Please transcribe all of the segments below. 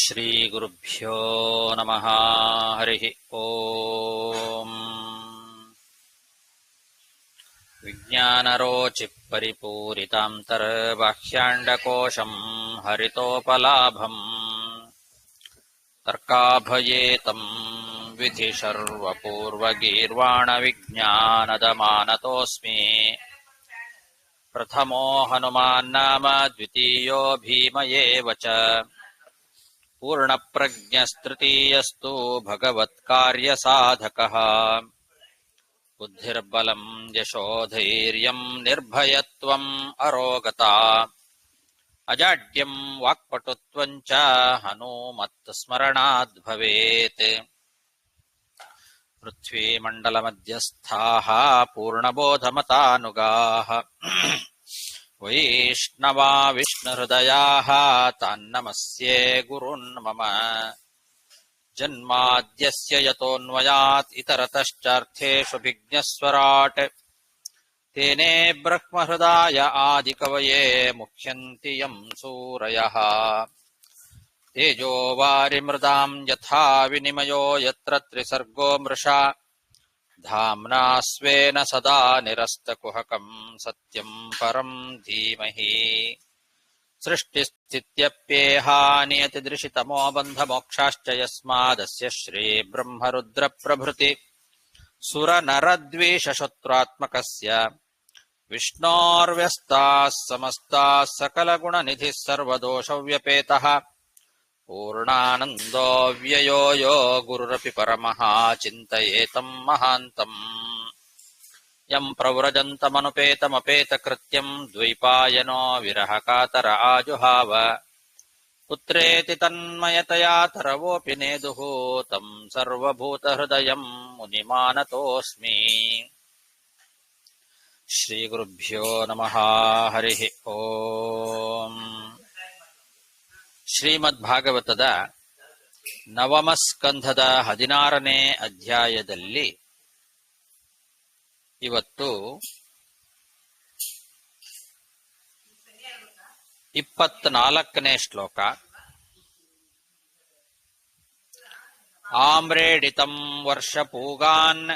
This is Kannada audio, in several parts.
ಶ್ರೀಗುರುಭ್ಯೋ ನಮಃ. ಹರಿ ಓಂ. ವಿಜ್ಞಾನರೋಚಿ ಪರಿಪೂರಿತಾಂತರ್ಬಾಹ್ಯಾಂಡಕೋಶಂ ಹರಿತೋಪಲಾಭಂ ತರ್ಕಾಭಯೇತಂ ವಿಧಿ ಸರ್ವಪೂರ್ವಗೀರ್ವಾಣ ವಿಜ್ಞಾನದ ಮಾನತೋಸ್ಮಿ. ಪ್ರಥಮೋ ಹನುಮಾನ್ ನಾಮ ದ್ವಿತೀಯೋ ಭೀಮ ಏವ ಚ. ಪೂರ್ಣಪ್ರಜ್ಞಸ್ತೃತೀಯಸ್ತು ಭಗವತ್ಕಾರ್ಯಸಾಧಕಃ. ಬುದ್ಧಿರ್ಬಲಂ ಯಶೋಧೈರ್ಯಂ ನಿರ್ಭಯತ್ವಂ ಅರೋಗತಾ. ಅಜಾಡ್ಯಂ ವಾಕ್ಪಟುತ್ವಂ ಚ ಹನುಮತ್ಸ್ಮರಣಾದ್ ಭವೇತ್. ಪೃಥ್ವೀಮಂಡಲಮಧ್ಯಸ್ಥಾಃ ಪೂರ್ಣಬೋಧಮತಾನುಗಾಃ ವೈಷ್ಣವಾ ವಿಷ್ಣುಹೃದಯಾಃ ತಾನ್ನಮಸ್ಯೆ ಗುರುನ್ ಮಮ. ಜನ್ಮಾದ್ಯಸ್ಯ ಯತೋನ್ವಯಾತ್ ಇತರತಶ್ಚಾರ್ಥೇಷು ತೇನೇ ಬ್ರಹ್ಮಹೃದಾಯ ಆದಿಕವಯೇ ಮುಹ್ಯಂತಿ ಯಂ ಸೂರಯಃ. ತೇಜೋ ವಾರಿಮೃದಾಂ ಯಥಾ ವಿನಿಮಯೋ ಯತ್ರ ತ್ರಿಸರ್ಗೋ ಮೃಷಾ. ಧಾಮ್ನಾ ಸ್ವೇನ ಸದಾ ನಿರಸ್ತಕುಹಕಂ ಸತ್ಯಂ ಪರಂ ಧೀಮಹಿ. ಸೃಷ್ಟಿಸ್ಥಿತ್ಯಪ್ಯೇಹಾ ನಿಯತಿದೃಶಿತಮೋ ಬಂಧಮೋಕ್ಷಾಶ್ಚ ಯಸ್ಮಾದಸ್ಯ ಶ್ರೀಬ್ರಹ್ಮರುದ್ರಪ್ರಭೃತಿ ಸುರನರದ್ವೇಷಶತ್ರುತ್ಮಕಸ್ಯ ವಿಷ್ಣೋರ್ವ್ಯಸ್ತಾಃ ಸಮಸ್ತಾಃ ಸಕಲಗುಣನಿಧಿಃ ಸರ್ವದೋಷವ್ಯಪೇತಃ. ಪೂರ್ಣಾನಂದೋ ವ್ಯಯೋ ಯೋ ಗುರುರಪಿ ಪರಮಃ ಚಿಂತಯೇತಂ ಮಹಾಂತಂ. ಯಂ ಪ್ರವ್ರಜಂತಮನುಪೇತಮಪೇತಕೃತ್ಯಂ ದ್ವೈಪಾಯನೋ ವಿರಹಕಾತರ ಆಜುಹಾವ. ಪುತ್ರೇತಿ ತನ್ಮಯತಯಾ ತರವೋಪಿ ನೇದುಃ ತಂ ಸರ್ವಭೂತಹೃದಯಂ ಮುನಿಮಾನತೋಸ್ಮಿ. ಶ್ರೀಗುರುಭ್ಯೋ ನಮಃ. ಹರಿ ಓಂ. ಶ್ರೀಮದ್ಭಾಗವತದ ನವಮ ಸ್ಕಂಧದ 16ನೇ ಅಧ್ಯಾಯದಲ್ಲಿ ಇವತ್ತು 24ನೇ ಶ್ಲೋಕ. ಆಮ್ರೇಡಿತಂ ವರ್ಷಪೂಗಾನ್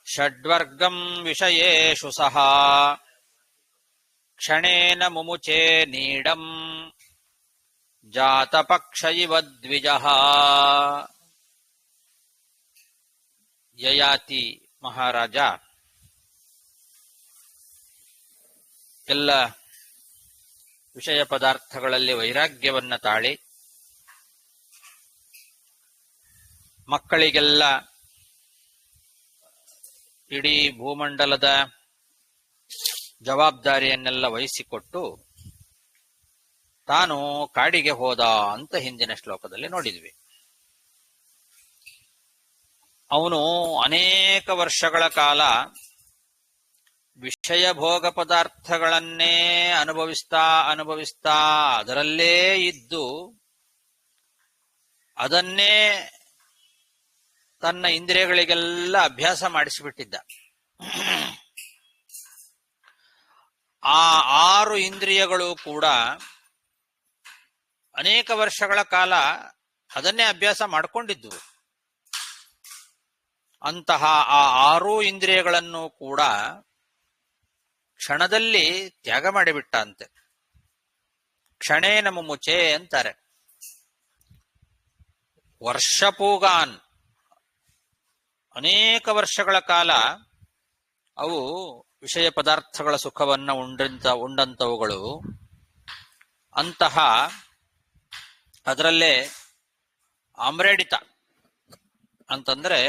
ಷಡ್ವರ್ಗಂ ವಿಷಯೇಷು ಸಹ. ಕ್ಷಣೇನ ಮುಮುಚೇ ನೀಡಂ ಜಾತಪಕ್ಷ ಇವ ದ್ವಿಜಃ. ಯಯಾತಿ ಮಹಾರಾಜ ಎಲ್ಲ ವಿಷಯ ಪದಾರ್ಥಗಳಲ್ಲಿ ವೈರಾಗ್ಯವನ್ನ ತಾಳಿ ಮಕ್ಕಳಿಗೆಲ್ಲ ಇಡೀ ಭೂಮಂಡಲದ ಜವಾಬ್ದಾರಿಯನ್ನೆಲ್ಲ ವಹಿಸಿಕೊಟ್ಟು ತಾನು ಕಾಡಿಗೆ ಹೋದ ಅಂತ ಹಿಂದಿನ ಶ್ಲೋಕದಲ್ಲಿ ನೋಡಿದ್ವಿ. ಅವನು ಅನೇಕ ವರ್ಷಗಳ ಕಾಲ ವಿಷಯ ಭೋಗ ಪದಾರ್ಥಗಳನ್ನೇ ಅನುಭವಿಸ್ತಾ ಅದರಲ್ಲೇ ಇದ್ದು ಅದನ್ನೇ ತನ್ನ ಇಂದ್ರಿಯಗಳಿಗೆಲ್ಲ ಅಭ್ಯಾಸ ಮಾಡಿಸಿಬಿಟ್ಟಿದ್ದ. ಆ 6 ಇಂದ್ರಿಯಗಳು ಕೂಡ ಅನೇಕ ವರ್ಷಗಳ ಕಾಲ ಅದನ್ನೇ ಅಭ್ಯಾಸ ಮಾಡಿಕೊಂಡಿದ್ವು. ಅಂತಹ ಆ 6 ಇಂದ್ರಿಯಗಳನ್ನು ಕೂಡ ಕ್ಷಣದಲ್ಲಿ ತ್ಯಾಗ ಮಾಡಿಬಿಟ್ಟ ಅಂತೆ. ಕ್ಷಣೇನ ಮುಮುಚೆ ಅಂತಾರೆ. ವರ್ಷಪೂಗಾನ್, ಅನೇಕ ವರ್ಷಗಳ ಕಾಲ ಅವು ವಿಷಯ ಪದಾರ್ಥಗಳ ಸುಖವನ್ನ ಉಂಡಂತವುಗಳು. ಅಂತಹ ಅದರಲ್ಲೇ ಆಮ್ರೇಡಿತ ಅಂತಂದ್ರೆ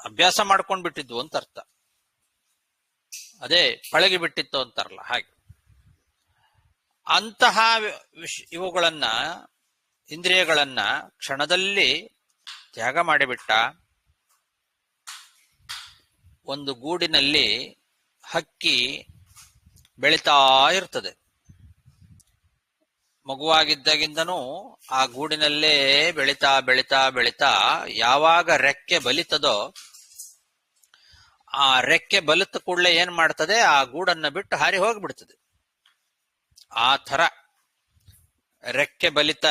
ಅಭ್ಯಾಸ ಮಾಡ್ಕೊಂಡ್ ಬಿಟ್ಟಿದ್ವು ಅಂತ ಅರ್ಥ. ಅದೇ ಪಳಗಿ ಬಿಟ್ಟಿತ್ತು ಅಂತಾರಲ್ಲ ಹಾಗೆ. ಅಂತಹ ಇವುಗಳನ್ನ ಇಂದ್ರಿಯಗಳನ್ನ ಕ್ಷಣದಲ್ಲಿ ತ್ಯಾಗ ಮಾಡಿಬಿಟ್ಟ. ಒಂದು ಗೂಡಿನಲ್ಲಿ ಹಕ್ಕಿ ಬೆಳಿತಾ ಇರ್ತದೆ. ಮಗುವಾಗಿದ್ದಾಗಿಂದನೂ ಆ ಗೂಡಿನಲ್ಲೇ ಬೆಳಿತಾ ಬೆಳಿತಾ ಬೆಳಿತಾ ಯಾವಾಗ ರೆಕ್ಕೆ ಬಲಿತದೋ ಆ ರೆಕ್ಕೆ ಬಲಿತ ಕೂಡಲೇ ಏನ್ ಮಾಡ್ತದೆ, ಆ ಗೂಡನ್ನ ಬಿಟ್ಟು ಹಾರಿ ಹೋಗ್ಬಿಡ್ತದೆ. ಆ ಥರ ರೆಕ್ಕೆ ಬಲಿತ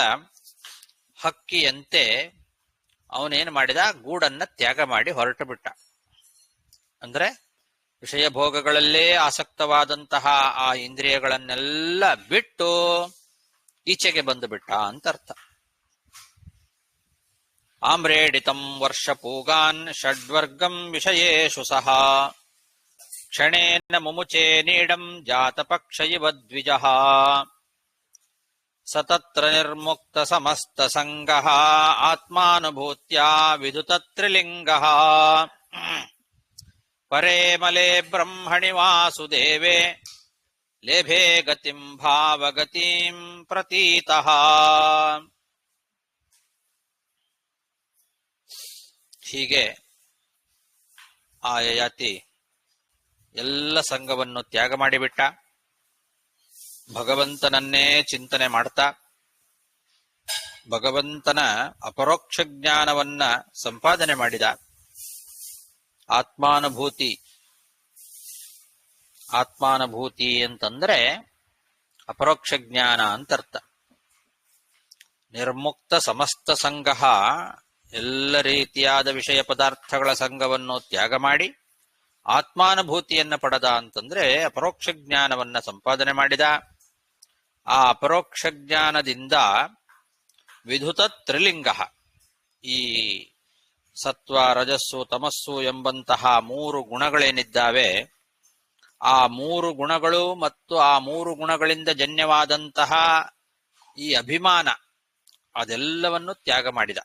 ಹಕ್ಕಿಯಂತೆ ಅವನೇನು ಮಾಡಿದ, ಗೂಡನ್ನ ತ್ಯಾಗ ಮಾಡಿ ಹೊರಟು ಬಿಟ್ಟ. ಅಂದ್ರೆ ವಿಷಯ ಭೋಗಗಳಲ್ಲೇ ಆಸಕ್ತವಾದಂತಹ ಆ ಇಂದ್ರಿಯಗಳನ್ನೆಲ್ಲ ಬಿಟ್ಟು ಈಚೆಗೆ ಬಂದು ಬಿಟ್ಟ ಅಂತ ಅರ್ಥ. ಆಮ್ರೇಡಿತಂ ವರ್ಷ ಪೂಗಾನ್ ಷಡ್ವರ್ಗಂ ವಿಷಯೇಷು ಸಹ ಕ್ಷಣೇನ ಮುಮುಚೆ ನೀಡಂ ಜಾತಪಕ್ಷ ಇವ ದ್ವಿಜಃ ಸತತ್ರ ನಿರ್ಮುಕ್ತ ಸಮಸ್ತ ಸಂಗಃ ಆತ್ಮಾನುಭೂತ್ಯಾ ವಿದುತ ತ್ರಿಲಿಂಗಃ ಪರೇ ಮಲೆ ಬ್ರಹ್ಮಣಿ ವಾಸುದೇವೆ ಲೇಭೆ ಗತಿಂ ಭಾವಗತಿಂ ಪ್ರತೀತಃ. ಹೀಗೆ ಆ ಯಯಾತಿ ಎಲ್ಲ ಸಂಘವನ್ನು ತ್ಯಾಗ ಮಾಡಿಬಿಟ್ಟ. ಭಗವಂತನನ್ನೇ ಚಿಂತನೆ ಮಾಡ್ತಾ ಭಗವಂತನ ಅಪರೋಕ್ಷ ಜ್ಞಾನವನ್ನ ಸಂಪಾದನೆ ಮಾಡಿದ. ಆತ್ಮಾನುಭೂತಿ ಅಂತಂದ್ರೆ ಅಪರೋಕ್ಷ ಜ್ಞಾನ ಅಂತರ್ಥ. ನಿರ್ಮುಕ್ತ ಸಮಸ್ತ ಸಂಘ, ಎಲ್ಲ ರೀತಿಯಾದ ವಿಷಯ ಪದಾರ್ಥಗಳ ಸಂಘವನ್ನು ತ್ಯಾಗ ಮಾಡಿ ಆತ್ಮಾನುಭೂತಿಯನ್ನ ಪಡೆದ ಅಂತಂದ್ರೆ ಅಪರೋಕ್ಷ ಜ್ಞಾನವನ್ನ ಸಂಪಾದನೆ ಮಾಡಿದ. ಆ ಅಪರೋಕ್ಷ ಜ್ಞಾನದಿಂದ ವಿಧುತ ತ್ರಿಲಿಂಗ, ಈ ಸತ್ವ ರಜಸ್ಸು ತಮಸ್ಸು ಎಂಬಂತಹ 3 ಗುಣಗಳೇನಿದ್ದಾವೆ, ಆ 3 ಗುಣಗಳು ಮತ್ತು ಆ 3 ಗುಣಗಳಿಂದ ಜನ್ಯವಾದಂತಹ ಈ ಅಭಿಮಾನ, ಅದೆಲ್ಲವನ್ನು ತ್ಯಾಗ ಮಾಡಿದ.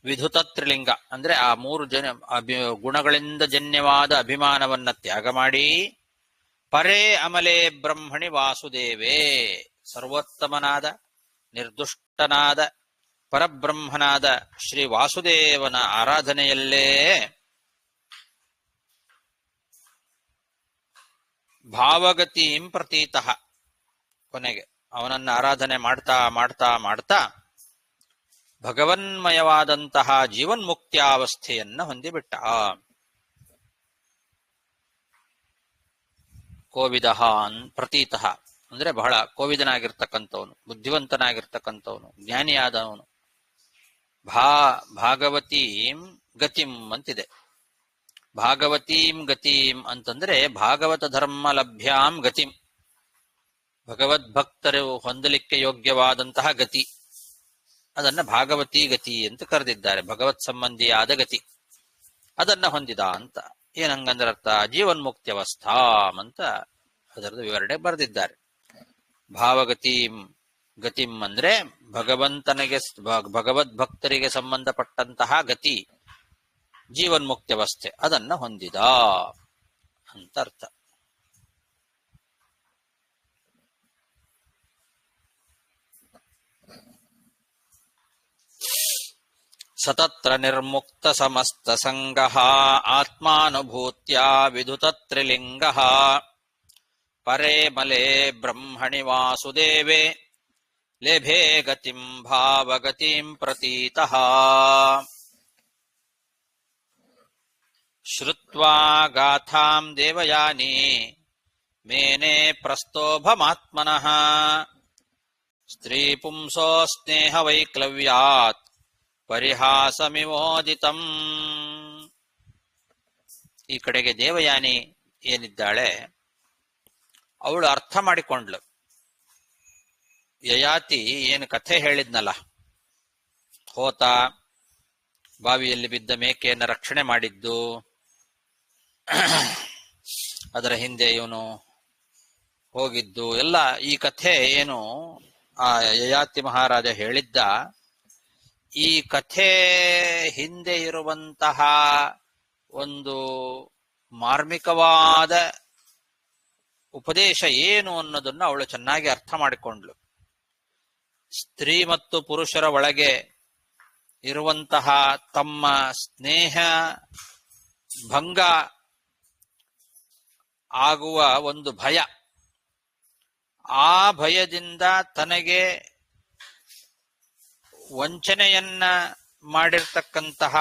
ವಿಧುತ ತ್ರಿಲಿಂಗ ಅಂದ್ರೆ ಆ 3 ಗುಣಗಳಿಂದ ಜನ್ಯವಾದ ಅಭಿಮಾನವನ್ನ ತ್ಯಾಗ ಮಾಡಿ ಪರೇ ಅಮಲೆ ಬ್ರಹ್ಮಣಿ ವಾಸುದೇವೇ, ಸರ್ವೋತ್ತಮನಾದ ನಿರ್ದುಷ್ಟನಾದ ಪರಬ್ರಹ್ಮನಾದ ಶ್ರೀ ವಾಸುದೇವನ ಆರಾಧನೆಯಲ್ಲೇ ಭಾವಗತಿಂ ಪ್ರತೀತಃ, ಕೊನೆಗೆ ಅವನನ್ನ ಆರಾಧನೆ ಮಾಡ್ತಾ ಮಾಡ್ತಾ ಮಾಡ್ತಾ ಭಗವನ್ಮಯವಾದಂತಹ ಜೀವನ್ಮುಕ್ತ್ಯಾವಸ್ಥೆಯನ್ನ ಹೊಂದಿಬಿಟ್ಟ. ಕೋವಿದಃ ಪ್ರತೀತಃ ಅಂದ್ರೆ ಬಹಳ ಕೋವಿದನಾಗಿರ್ತಕ್ಕಂಥವನು, ಬುದ್ಧಿವಂತನಾಗಿರ್ತಕ್ಕಂಥವನು, ಜ್ಞಾನಿಯಾದವನು. ಭಾಗವತೀಂ ಗತಿಂ ಅಂತಿದೆ. ಭಾಗವತೀಂ ಗತಿಂ ಅಂತಂದ್ರೆ ಭಾಗವತ ಧರ್ಮ ಲಭ್ಯಾಂ ಗತಿಂ, ಭಗವದ್ಭಕ್ತರು ಹೊಂದಲಿಕ್ಕೆ ಯೋಗ್ಯವಾದಂತಹ ಗತಿ, ಅದನ್ನ ಭಾಗವತಿ ಗತಿ ಅಂತ ಕರೆದಿದ್ದಾರೆ. ಭಗವತ್ ಸಂಬಂಧಿಯಾದ ಗತಿ ಅದನ್ನ ಹೊಂದಿದ ಅಂತ. ಏನಂಗಂದ್ರ ಅರ್ಥ, ಜೀವನ್ಮುಕ್ತ್ಯವಸ್ಥಾ ಅಂತ ಅದರದ ವಿವರಣೆ ಬರೆದಿದ್ದಾರೆ. ಭಾವಗತಿಂ ಗತಿಂ ಅಂದ್ರೆ ಭಗವದ್ಭಕ್ತರಿಗೆ ಸಂಬಂಧಪಟ್ಟಂತಹ ಗತಿ, ಜೀವನ್ಮುಕ್ತ್ಯವಸ್ಥೆ ಅದನ್ನ ಹೊಂದಿದ ಅಂತ ಅರ್ಥ. ಸತತ್ರ ನಿರ್ಮುಕ್ತ ಸಮಸ್ತ ಸಂಗಃ ಆತ್ಮಾನುಭೂತ್ಯಾ ವಿಧುತ ತ್ರಿಲಿಂಗಃ ಪರೇ ಮಲೆ ಬ್ರಹ್ಮಣಿ ವಾಸುದೇವೆ ಲೇಭೆ ಗತಿಂ ಭಾವಗತಿಂ ಪ್ರತೀತಃ. ಶ್ರುತ್ವಾ ಗಾಥಾಂ ದೇವಯಾನಿ ಮೇನೆ ಪ್ರಸ್ತೋಭಮಾತ್ಮನಃ ಸ್ತ್ರೀ ಪುಂಸೋ ಸ್ನೇಹ ವೈಕ್ಲವ್ಯಾತ್ ಪರಿಹಾಸಮಿಮೋದಿತಂ. ಈ ಕಡೆಗೆ ದೇವಯಾನಿ ಏನಿದ್ದಾಳೆ ಅವಳು ಅರ್ಥ ಮಾಡಿಕೊಂಡ್ಲು. ಯಯಾತಿ ಏನು ಕಥೆ ಹೇಳಿದ್ನಲ್ಲ, ಹೋತ ಬಾವಿಯಲ್ಲಿ ಬಿದ್ದ ಮೇಕೆಯನ್ನು ರಕ್ಷಣೆ ಮಾಡಿದ್ದು, ಅದರ ಹಿಂದೆ ಇವನು ಹೋಗಿದ್ದು ಎಲ್ಲ, ಈ ಕಥೆ ಏನು ಆ ಯಯಾತಿ ಮಹಾರಾಜ ಹೇಳಿದ್ದ, ಈ ಕಥೆ ಹಿಂದೆ ಇರುವಂತಹ ಒಂದು ಮಾರ್ಮಿಕವಾದ ಉಪದೇಶ ಏನು ಅನ್ನೋದನ್ನು ಅವಳು ಚೆನ್ನಾಗಿ ಅರ್ಥ ಮಾಡಿಕೊಂಡ್ಳು. ಸ್ತ್ರೀ ಮತ್ತು ಪುರುಷರ ಒಳಗೆ ಇರುವಂತಹ ತಮ್ಮ ಸ್ನೇಹ ಭಂಗ ಆಗುವ ಒಂದು ಭಯ, ಆ ಭಯದಿಂದ ತನಗೆ ವಂಚನೆಯನ್ನ ಮಾಡಿರ್ತಕ್ಕಂತಹ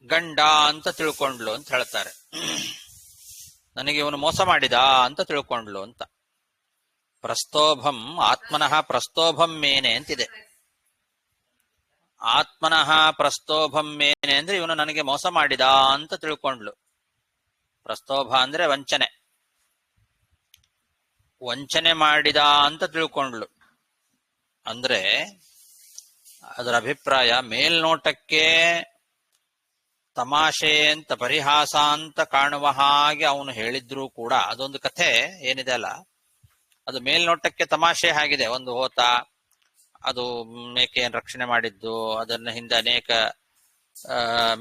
ಗಂಡ ಅಂತ ತಿಳ್ಕೊಂಡ್ಲು ಅಂತ ಹೇಳ್ತಾರೆ. ನನಗೆ ಇವನು ಮೋಸ ಮಾಡಿದ ಅಂತ ತಿಳ್ಕೊಂಡ್ಲು ಅಂತ. ಪ್ರಸ್ತೋಭಂ ಆತ್ಮನಃ ಪ್ರಸ್ತೋಭಂ ಮೇನೆ ಅಂತಿದೆ. ಆತ್ಮನಃ ಪ್ರಸ್ತೋಭಂ ಮೇನೆ ಅಂದ್ರೆ ಇವನು ನನಗೆ ಮೋಸ ಮಾಡಿದ ಅಂತ ತಿಳ್ಕೊಂಡ್ಲು. ಪ್ರಸ್ತೋಭ ಅಂದ್ರೆ ವಂಚನೆ, ವಂಚನೆ ಮಾಡಿದ ಅಂತ ತಿಳ್ಕೊಂಡ್ಲು. ಅಂದ್ರೆ ಅದರ ಅಭಿಪ್ರಾಯ ಮೇಲ್ನೋಟಕ್ಕೆ ತಮಾಷೆ ಅಂತ ಪರಿಹಾಸ ಅಂತ ಕಾಣುವ ಹಾಗೆ ಅವನು ಹೇಳಿದ್ರೂ ಕೂಡ ಅದೊಂದು ಕಥೆ ಏನಿದೆ ಅಲ್ಲ, ಅದು ಮೇಲ್ನೋಟಕ್ಕೆ ತಮಾಷೆ ಆಗಿದೆ. ಒಂದು ಹೋತ ಅದು ಮೇಕೆಯನ್ನು ರಕ್ಷಣೆ ಮಾಡಿದ್ದು, ಅದನ್ನ ಹಿಂದೆ ಅನೇಕ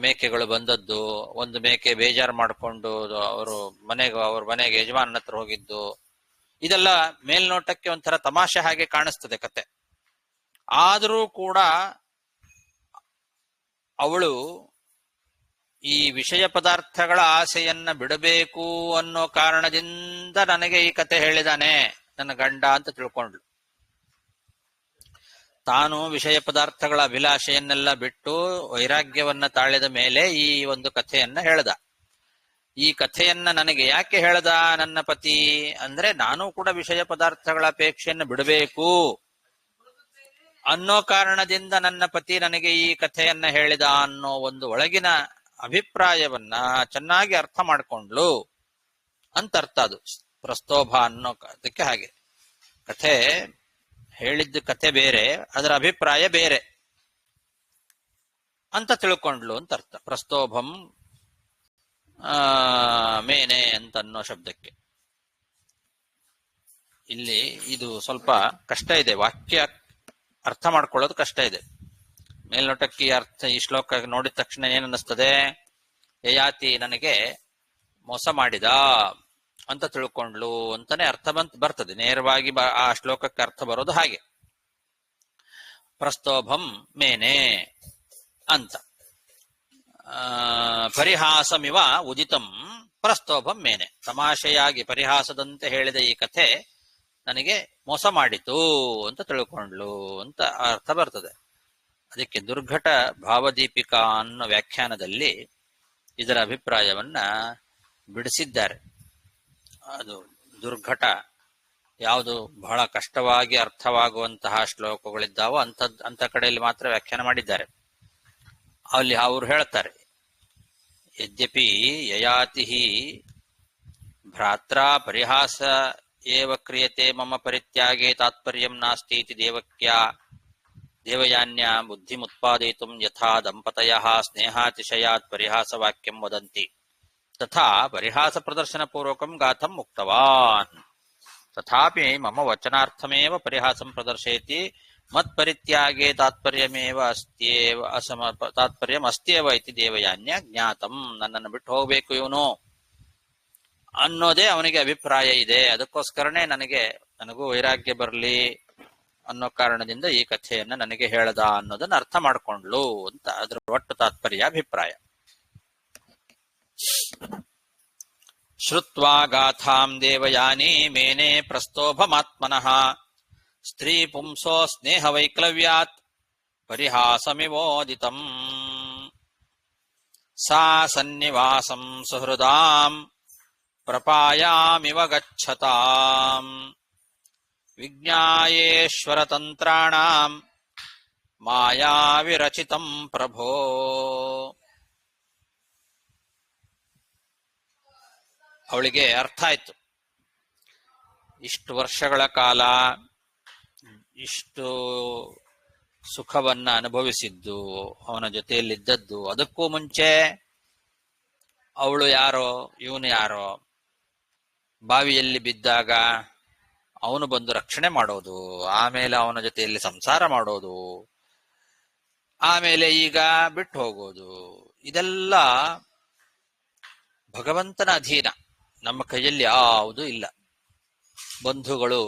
ಮೇಕೆಗಳು ಬಂದದ್ದು, ಒಂದು ಮೇಕೆ ಬೇಜಾರು ಮಾಡಿಕೊಂಡು ಅವ್ರ ಮನೆಗೆ ಯಜಮಾನನ ಹತ್ರ ಹೋಗಿದ್ದು, ಇದೆಲ್ಲ ಮೇಲ್ನೋಟಕ್ಕೆ ಒಂಥರ ತಮಾಷೆ ಹಾಗೆ ಕಾಣಿಸ್ತದೆ ಕತೆ. ಆದರೂ ಕೂಡ ಅವಳು ಈ ವಿಷಯ ಪದಾರ್ಥಗಳ ಆಸೆಯನ್ನ ಬಿಡಬೇಕು ಅನ್ನೋ ಕಾರಣದಿಂದ ನನಗೆ ಈ ಕತೆ ಹೇಳಿದಾನೆ ನನ್ನ ಗಂಡ ಅಂತ ತಿಳ್ಕೊಂಡ್ಳು. ತಾನು ವಿಷಯ ಪದಾರ್ಥಗಳ ಅಭಿಲಾಷೆಯನ್ನೆಲ್ಲ ಬಿಟ್ಟು ವೈರಾಗ್ಯವನ್ನ ತಾಳಿದ ಮೇಲೆ ಈ ಒಂದು ಕಥೆಯನ್ನ ಹೇಳ್ದ. ಈ ಕಥೆಯನ್ನ ನನಗೆ ಯಾಕೆ ಹೇಳ್ದ ನನ್ನ ಪತಿ ಅಂದ್ರೆ, ನಾನು ಕೂಡ ವಿಷಯ ಪದಾರ್ಥಗಳ ಅಪೇಕ್ಷೆಯನ್ನು ಬಿಡಬೇಕು ಅನ್ನೋ ಕಾರಣದಿಂದ ನನ್ನ ಪತಿ ನನಗೆ ಈ ಕಥೆಯನ್ನ ಹೇಳಿದ ಅನ್ನೋ ಒಂದು ಒಳಗಿನ ಅಭಿಪ್ರಾಯವನ್ನ ಚೆನ್ನಾಗಿ ಅರ್ಥ ಮಾಡ್ಕೊಂಡ್ಲು ಅಂತ ಅರ್ಥ. ಅದು ಪ್ರಸ್ತೋಭ ಅನ್ನೋ ಅದಕ್ಕೆ ಹಾಗೆ ಕಥೆ ಹೇಳಿದ್ದ ಕಥೆ ಬೇರೆ, ಅದರ ಅಭಿಪ್ರಾಯ ಬೇರೆ ಅಂತ ತಿಳ್ಕೊಂಡ್ಲು ಅಂತ ಅರ್ಥ. ಪ್ರಸ್ತೋಭಂ ಮೇನೆ ಅಂತನ್ನೋ ಶಬ್ದಕ್ಕೆ ಇಲ್ಲಿ ಇದು ಸ್ವಲ್ಪ ಕಷ್ಟ ಇದೆ, ವಾಕ್ಯ ಅರ್ಥ ಮಾಡ್ಕೊಳ್ಳೋದು ಕಷ್ಟ ಇದೆ. ಮೇಲ್ನೋಟಕ್ಕೆ ಈ ಶ್ಲೋಕ ನೋಡಿದ ತಕ್ಷಣ ಏನನ್ನಿಸ್ತದೆ, ಯಯಾತಿ ನನಗೆ ಮೋಸ ಮಾಡಿದ ಅಂತ ತಿಳ್ಕೊಂಡ್ಲು ಅಂತಾನೆ ಅರ್ಥ ಬರ್ತದೆ. ನೇರವಾಗಿ ಆ ಶ್ಲೋಕಕ್ಕೆ ಅರ್ಥ ಬರೋದು ಹಾಗೆ, ಪ್ರಸ್ತೋಭಂ ಮೇನೆ ಅಂತ. ಪರಿಹಾಸಮಿವ ಉದಿತಂ ಪ್ರಸ್ತೋಭಂ ಮೇನೆ, ತಮಾಷೆಯಾಗಿ ಪರಿಹಾಸದಂತೆ ಹೇಳಿದ ಈ ಕಥೆ ನನಗೆ ಮೋಸ ಮಾಡಿತು ಅಂತ ತಿಳ್ಕೊಂಡ್ಲು ಅಂತ ಅರ್ಥ ಬರ್ತದೆ. ಅದಕ್ಕೆ ದುರ್ಘಟ ಭಾವದೀಪಿಕಾ ಅನ್ನೋ ವ್ಯಾಖ್ಯಾನದಲ್ಲಿ ಇದರ ಅಭಿಪ್ರಾಯವನ್ನ ಬಿಡಿಸಿದ್ದಾರೆ. ಅದು ದುರ್ಘಟ ಯಾವುದು ಬಹಳ ಕಷ್ಟವಾಗಿ ಅರ್ಥವಾಗುವಂತಹ ಶ್ಲೋಕಗಳಿದ್ದಾವೋ ಅಂತ ಕಡೆಯಲ್ಲಿ ಮಾತ್ರ ವ್ಯಾಖ್ಯಾನ ಮಾಡಿದ್ದಾರೆ. ಅಲ್ಲಿ ಅವರು ಹೇಳ್ತಾರೆ, ಯದ್ಯಪಿ ಯಯಾತಿ ಭ್ರಾತ್ರ ಪರಿಹಾಸ ಏವ ಕ್ರಿಯತೆ ಮಮ ಪರಿತ್ಯಾಗೆ ತಾತ್ಪರ್ಯಂ ನಾಸ್ತಿ ಇತಿ ದೇವಯಾನ್ಯ ಬುದ್ಧಿಮುತ್ಪಾದಯಿತುಂ ಯಥಾ ದಂಪತಯಃ ಸ್ನೇಹಾತಿಶಯಾತ್ ಪರಿಹಾಸವಾಕ್ಯಂ ವದಂತಿ ತಥಾ ಪರಿಹಾಸ ಪ್ರದರ್ಶನ ಪೂರ್ವಕಂ ಗಾಥಂ ಉಕ್ತವಾನ್ ತಥಾಪಿ ಮಮ ವಚನಾರ್ಥಮೇವ ಪರಿಹಾಸಂ ಪ್ರದರ್ಶಯತಿ ಮತ್ಪರಿತ್ಯಾಗೆ ತಾತ್ಪರ್ಯಮೇವ ತಾತ್ಪರ್ಯಂ ಅಸ್ತ್ಯೇವ ಇತಿ ದೇವಯಾನ್ಯ ಜ್ಞಾತಂ, ನನ್ನನ್ನು ಬಿಟ್ಟು ಹೋಗ್ಬೇಕು ಇವನು ಅನ್ನೋದೇ ಅವನಿಗೆ ಅಭಿಪ್ರಾಯ ಇದೆ. ಅದಕ್ಕೋಸ್ಕರನೇ ನನಗೂ ವೈರಾಗ್ಯ ಬರಲಿ ಅನ್ನೋ ಕಾರಣದಿಂದ ಈ ಕಥೆಯನ್ನ ನನಗೆ ಹೇಳ್ದ ಅನ್ನೋದನ್ನ ಅರ್ಥ ಮಾಡ್ಕೊಂಡ್ಲು ಅಂತ ಅದ್ರ ಒಟ್ಟು ತಾತ್ಪರ್ಯ ಅಭಿಪ್ರಾಯ. ಶ್ರುತ್ವಾ ಗಾಥಾಂ ದೇವಯಾನಿ ಮೇನೆ ಪ್ರಸ್ತೋಭಮಾತ್ಮನಃ ಸ್ತ್ರೀ ಪುಂಸೋ ಸ್ನೇಹ ವೈಕ್ಲವ್ಯಾತ್ ಪರಿಹಾಸಮಿವೋದಿತಂ ಸಾ ಸನ್ನಿವಾಸಂ ಸುಹೃದಾಂ ಪ್ರಪಾಯಾಮಿವ ಗಚ್ಚತಾಂ ವಿಜ್ಞಾಯೇಶ್ವರ ತಂತ್ರಾಣಾಂ ಮಾಯಾವಿರಚಿತಂ ಪ್ರಭೋ. ಅವಳಿಗೆ ಅರ್ಥ ಆಯ್ತು. ಇಷ್ಟು ವರ್ಷಗಳ ಕಾಲ ಇಷ್ಟು ಸುಖವನ್ನ ಅನುಭವಿಸಿದ್ದು, ಅವನ ಜೊತೆಯಲ್ಲಿದ್ದದ್ದು, ಅದಕ್ಕೂ ಮುಂಚೆ ಅವಳು ಯಾರೋ ಇವನು ಯಾರೋ, ಬಾವಿಯಲ್ಲಿ ಬಿದ್ದಾಗ ಅವನು ಬಂದು ರಕ್ಷಣೆ ಮಾಡೋದು, ಆಮೇಲೆ ಅವನ ಜೊತೆಯಲ್ಲಿ ಸಂಸಾರ ಮಾಡೋದು, ಆಮೇಲೆ ಈಗ ಬಿಟ್ಟು ಹೋಗೋದು, ಇದೆಲ್ಲ ಭಗವಂತನ ಅಧೀನ, ನಮ್ಮ ಕೈಯಲ್ಲಿ ಯಾವುದೂ ಇಲ್ಲ. ಬಂಧುಗಳು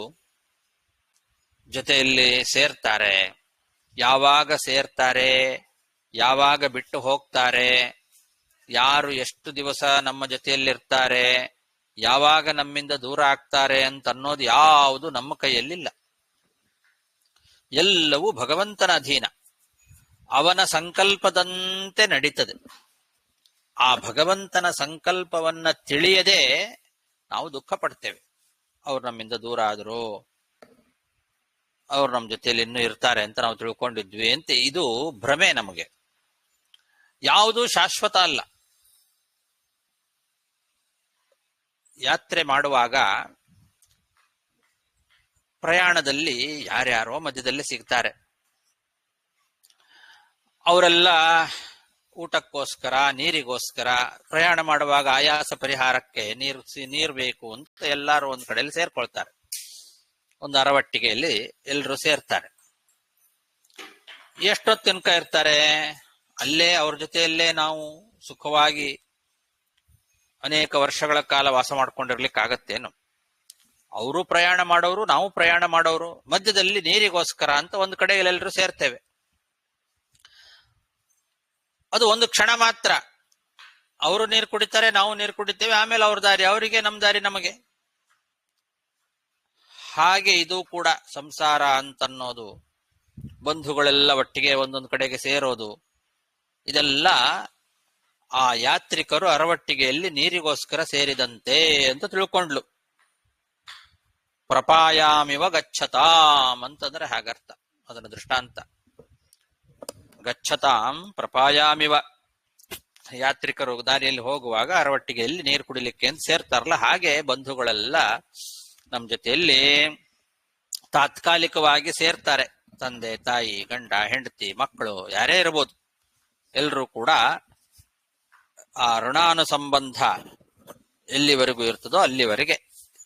ಜೊತೆಯಲ್ಲಿ ಸೇರ್ತಾರೆ, ಯಾವಾಗ ಬಿಟ್ಟು ಹೋಗ್ತಾರೆ, ಯಾರು ಎಷ್ಟು ದಿವಸ ನಮ್ಮ ಜೊತೆಯಲ್ಲಿರ್ತಾರೆ, ಯಾವಾಗ ನಮ್ಮಿಂದ ದೂರ ಆಗ್ತಾರೆ ಅಂತ ಅನ್ನೋದು ಯಾವುದು ನಮ್ಮ ಕೈಯಲ್ಲಿಲ್ಲ. ಎಲ್ಲವೂ ಭಗವಂತನ ಅಧೀನ, ಅವನ ಸಂಕಲ್ಪದಂತೆ ನಡೀತದೆ. ಆ ಭಗವಂತನ ಸಂಕಲ್ಪವನ್ನ ತಿಳಿಯದೆ ನಾವು ದುಃಖ ಪಡ್ತೇವೆ. ಅವ್ರು ನಮ್ಮಿಂದ ದೂರ ಆದ್ರು, ಅವ್ರು ನಮ್ಮ ಜೊತೆಯಲ್ಲಿ ಇನ್ನೂ ಇರ್ತಾರೆ ಅಂತ ನಾವು ತಿಳ್ಕೊಂಡಿದ್ವಿ ಅಂತ ಇದು ಭ್ರಮೆ ನಮಗೆ. ಯಾವುದು ಶಾಶ್ವತ ಅಲ್ಲ. ಯಾತ್ರೆ ಮಾಡುವಾಗ ಪ್ರಯಾಣದಲ್ಲಿ ಯಾರ್ಯಾರೋ ಮಧ್ಯದಲ್ಲಿ ಸಿಗ್ತಾರೆ. ಅವರೆಲ್ಲ ಊಟಕ್ಕೋಸ್ಕರ, ನೀರಿಗೋಸ್ಕರ, ಪ್ರಯಾಣ ಮಾಡುವಾಗ ಆಯಾಸ ಪರಿಹಾರಕ್ಕೆ ನೀರು ಬೇಕು ಅಂತ ಎಲ್ಲರೂ ಒಂದ್ ಕಡೆಯಲ್ಲಿ ಸೇರ್ಕೊಳ್ತಾರೆ. ಒಂದು ಅರವಟ್ಟಿಗೆಯಲ್ಲಿ ಎಲ್ಲರೂ ಸೇರ್ತಾರೆ. ಎಷ್ಟೊತ್ತು ತನಕ ಇರ್ತಾರೆ ಅಲ್ಲೇ? ಅವ್ರ ಜೊತೆಯಲ್ಲೇ ನಾವು ಸುಖವಾಗಿ ಅನೇಕ ವರ್ಷಗಳ ಕಾಲ ವಾಸ ಮಾಡ್ಕೊಂಡಿರ್ಲಿಕ್ಕಾಗತ್ತೇನು? ಅವರು ಪ್ರಯಾಣ ಮಾಡೋರು, ನಾವು ಪ್ರಯಾಣ ಮಾಡೋರು, ಮಧ್ಯದಲ್ಲಿ ನೀರಿಗೋಸ್ಕರ ಅಂತ ಒಂದು ಕಡೆ ಎಲ್ಲರೂ ಸೇರ್ತೇವೆ. ಅದು ಒಂದು ಕ್ಷಣ ಮಾತ್ರ. ಅವರು ನೀರು ಕುಡಿತಾರೆ, ನಾವು ನೀರು ಕುಡಿತೇವೆ, ಆಮೇಲೆ ಅವ್ರ ದಾರಿ ಅವರಿಗೆ, ನಮ್ಮ ದಾರಿ ನಮಗೆ. ಹಾಗೆ ಇದು ಕೂಡ ಸಂಸಾರ ಅಂತನ್ನೋದು, ಬಂಧುಗಳೆಲ್ಲ ಒಟ್ಟಿಗೆ ಒಂದೊಂದು ಕಡೆಗೆ ಸೇರೋದು, ಇದೆಲ್ಲ ಆ ಯಾತ್ರಿಕರು ಅರವಟ್ಟಿಗೆಯಲ್ಲಿ ನೀರಿಗೋಸ್ಕರ ಸೇರಿದಂತೆ ಅಂತ ತಿಳ್ಕೊಂಡ್ಲು. ಪ್ರಪಾಯಾಮಿವ ಗಚ್ಚತಾಂ ಅಂತಂದ್ರೆ ಹಾಗರ್ಥ. ಅದನ್ನ ದೃಷ್ಟಾಂತ ಗಚ್ಚತಾಂ ಪ್ರಪಾಯಾಮಿವ. ಯಾತ್ರಿಕರು ದಾರಿಯಲ್ಲಿ ಹೋಗುವಾಗ ಅರವಟ್ಟಿಗೆಯಲ್ಲಿ ನೀರು ಕುಡಿಲಿಕ್ಕೆ ಅಂತ ಸೇರ್ತಾರಲ್ಲ, ಹಾಗೆ ಬಂಧುಗಳೆಲ್ಲ ನಮ್ಮ ಜೊತೆಯಲ್ಲಿ ತಾತ್ಕಾಲಿಕವಾಗಿ ಸೇರ್ತಾರೆ. ತಂದೆ, ತಾಯಿ, ಗಂಡ, ಹೆಂಡತಿ, ಮಕ್ಕಳು ಯಾರೇ ಇರಬಹುದು, ಎಲ್ಲರೂ ಕೂಡ ಆ ಋಣಾನುಸಂಬಂಧ ಎಲ್ಲಿವರೆಗೂ ಇರ್ತದೋ ಅಲ್ಲಿವರೆಗೆ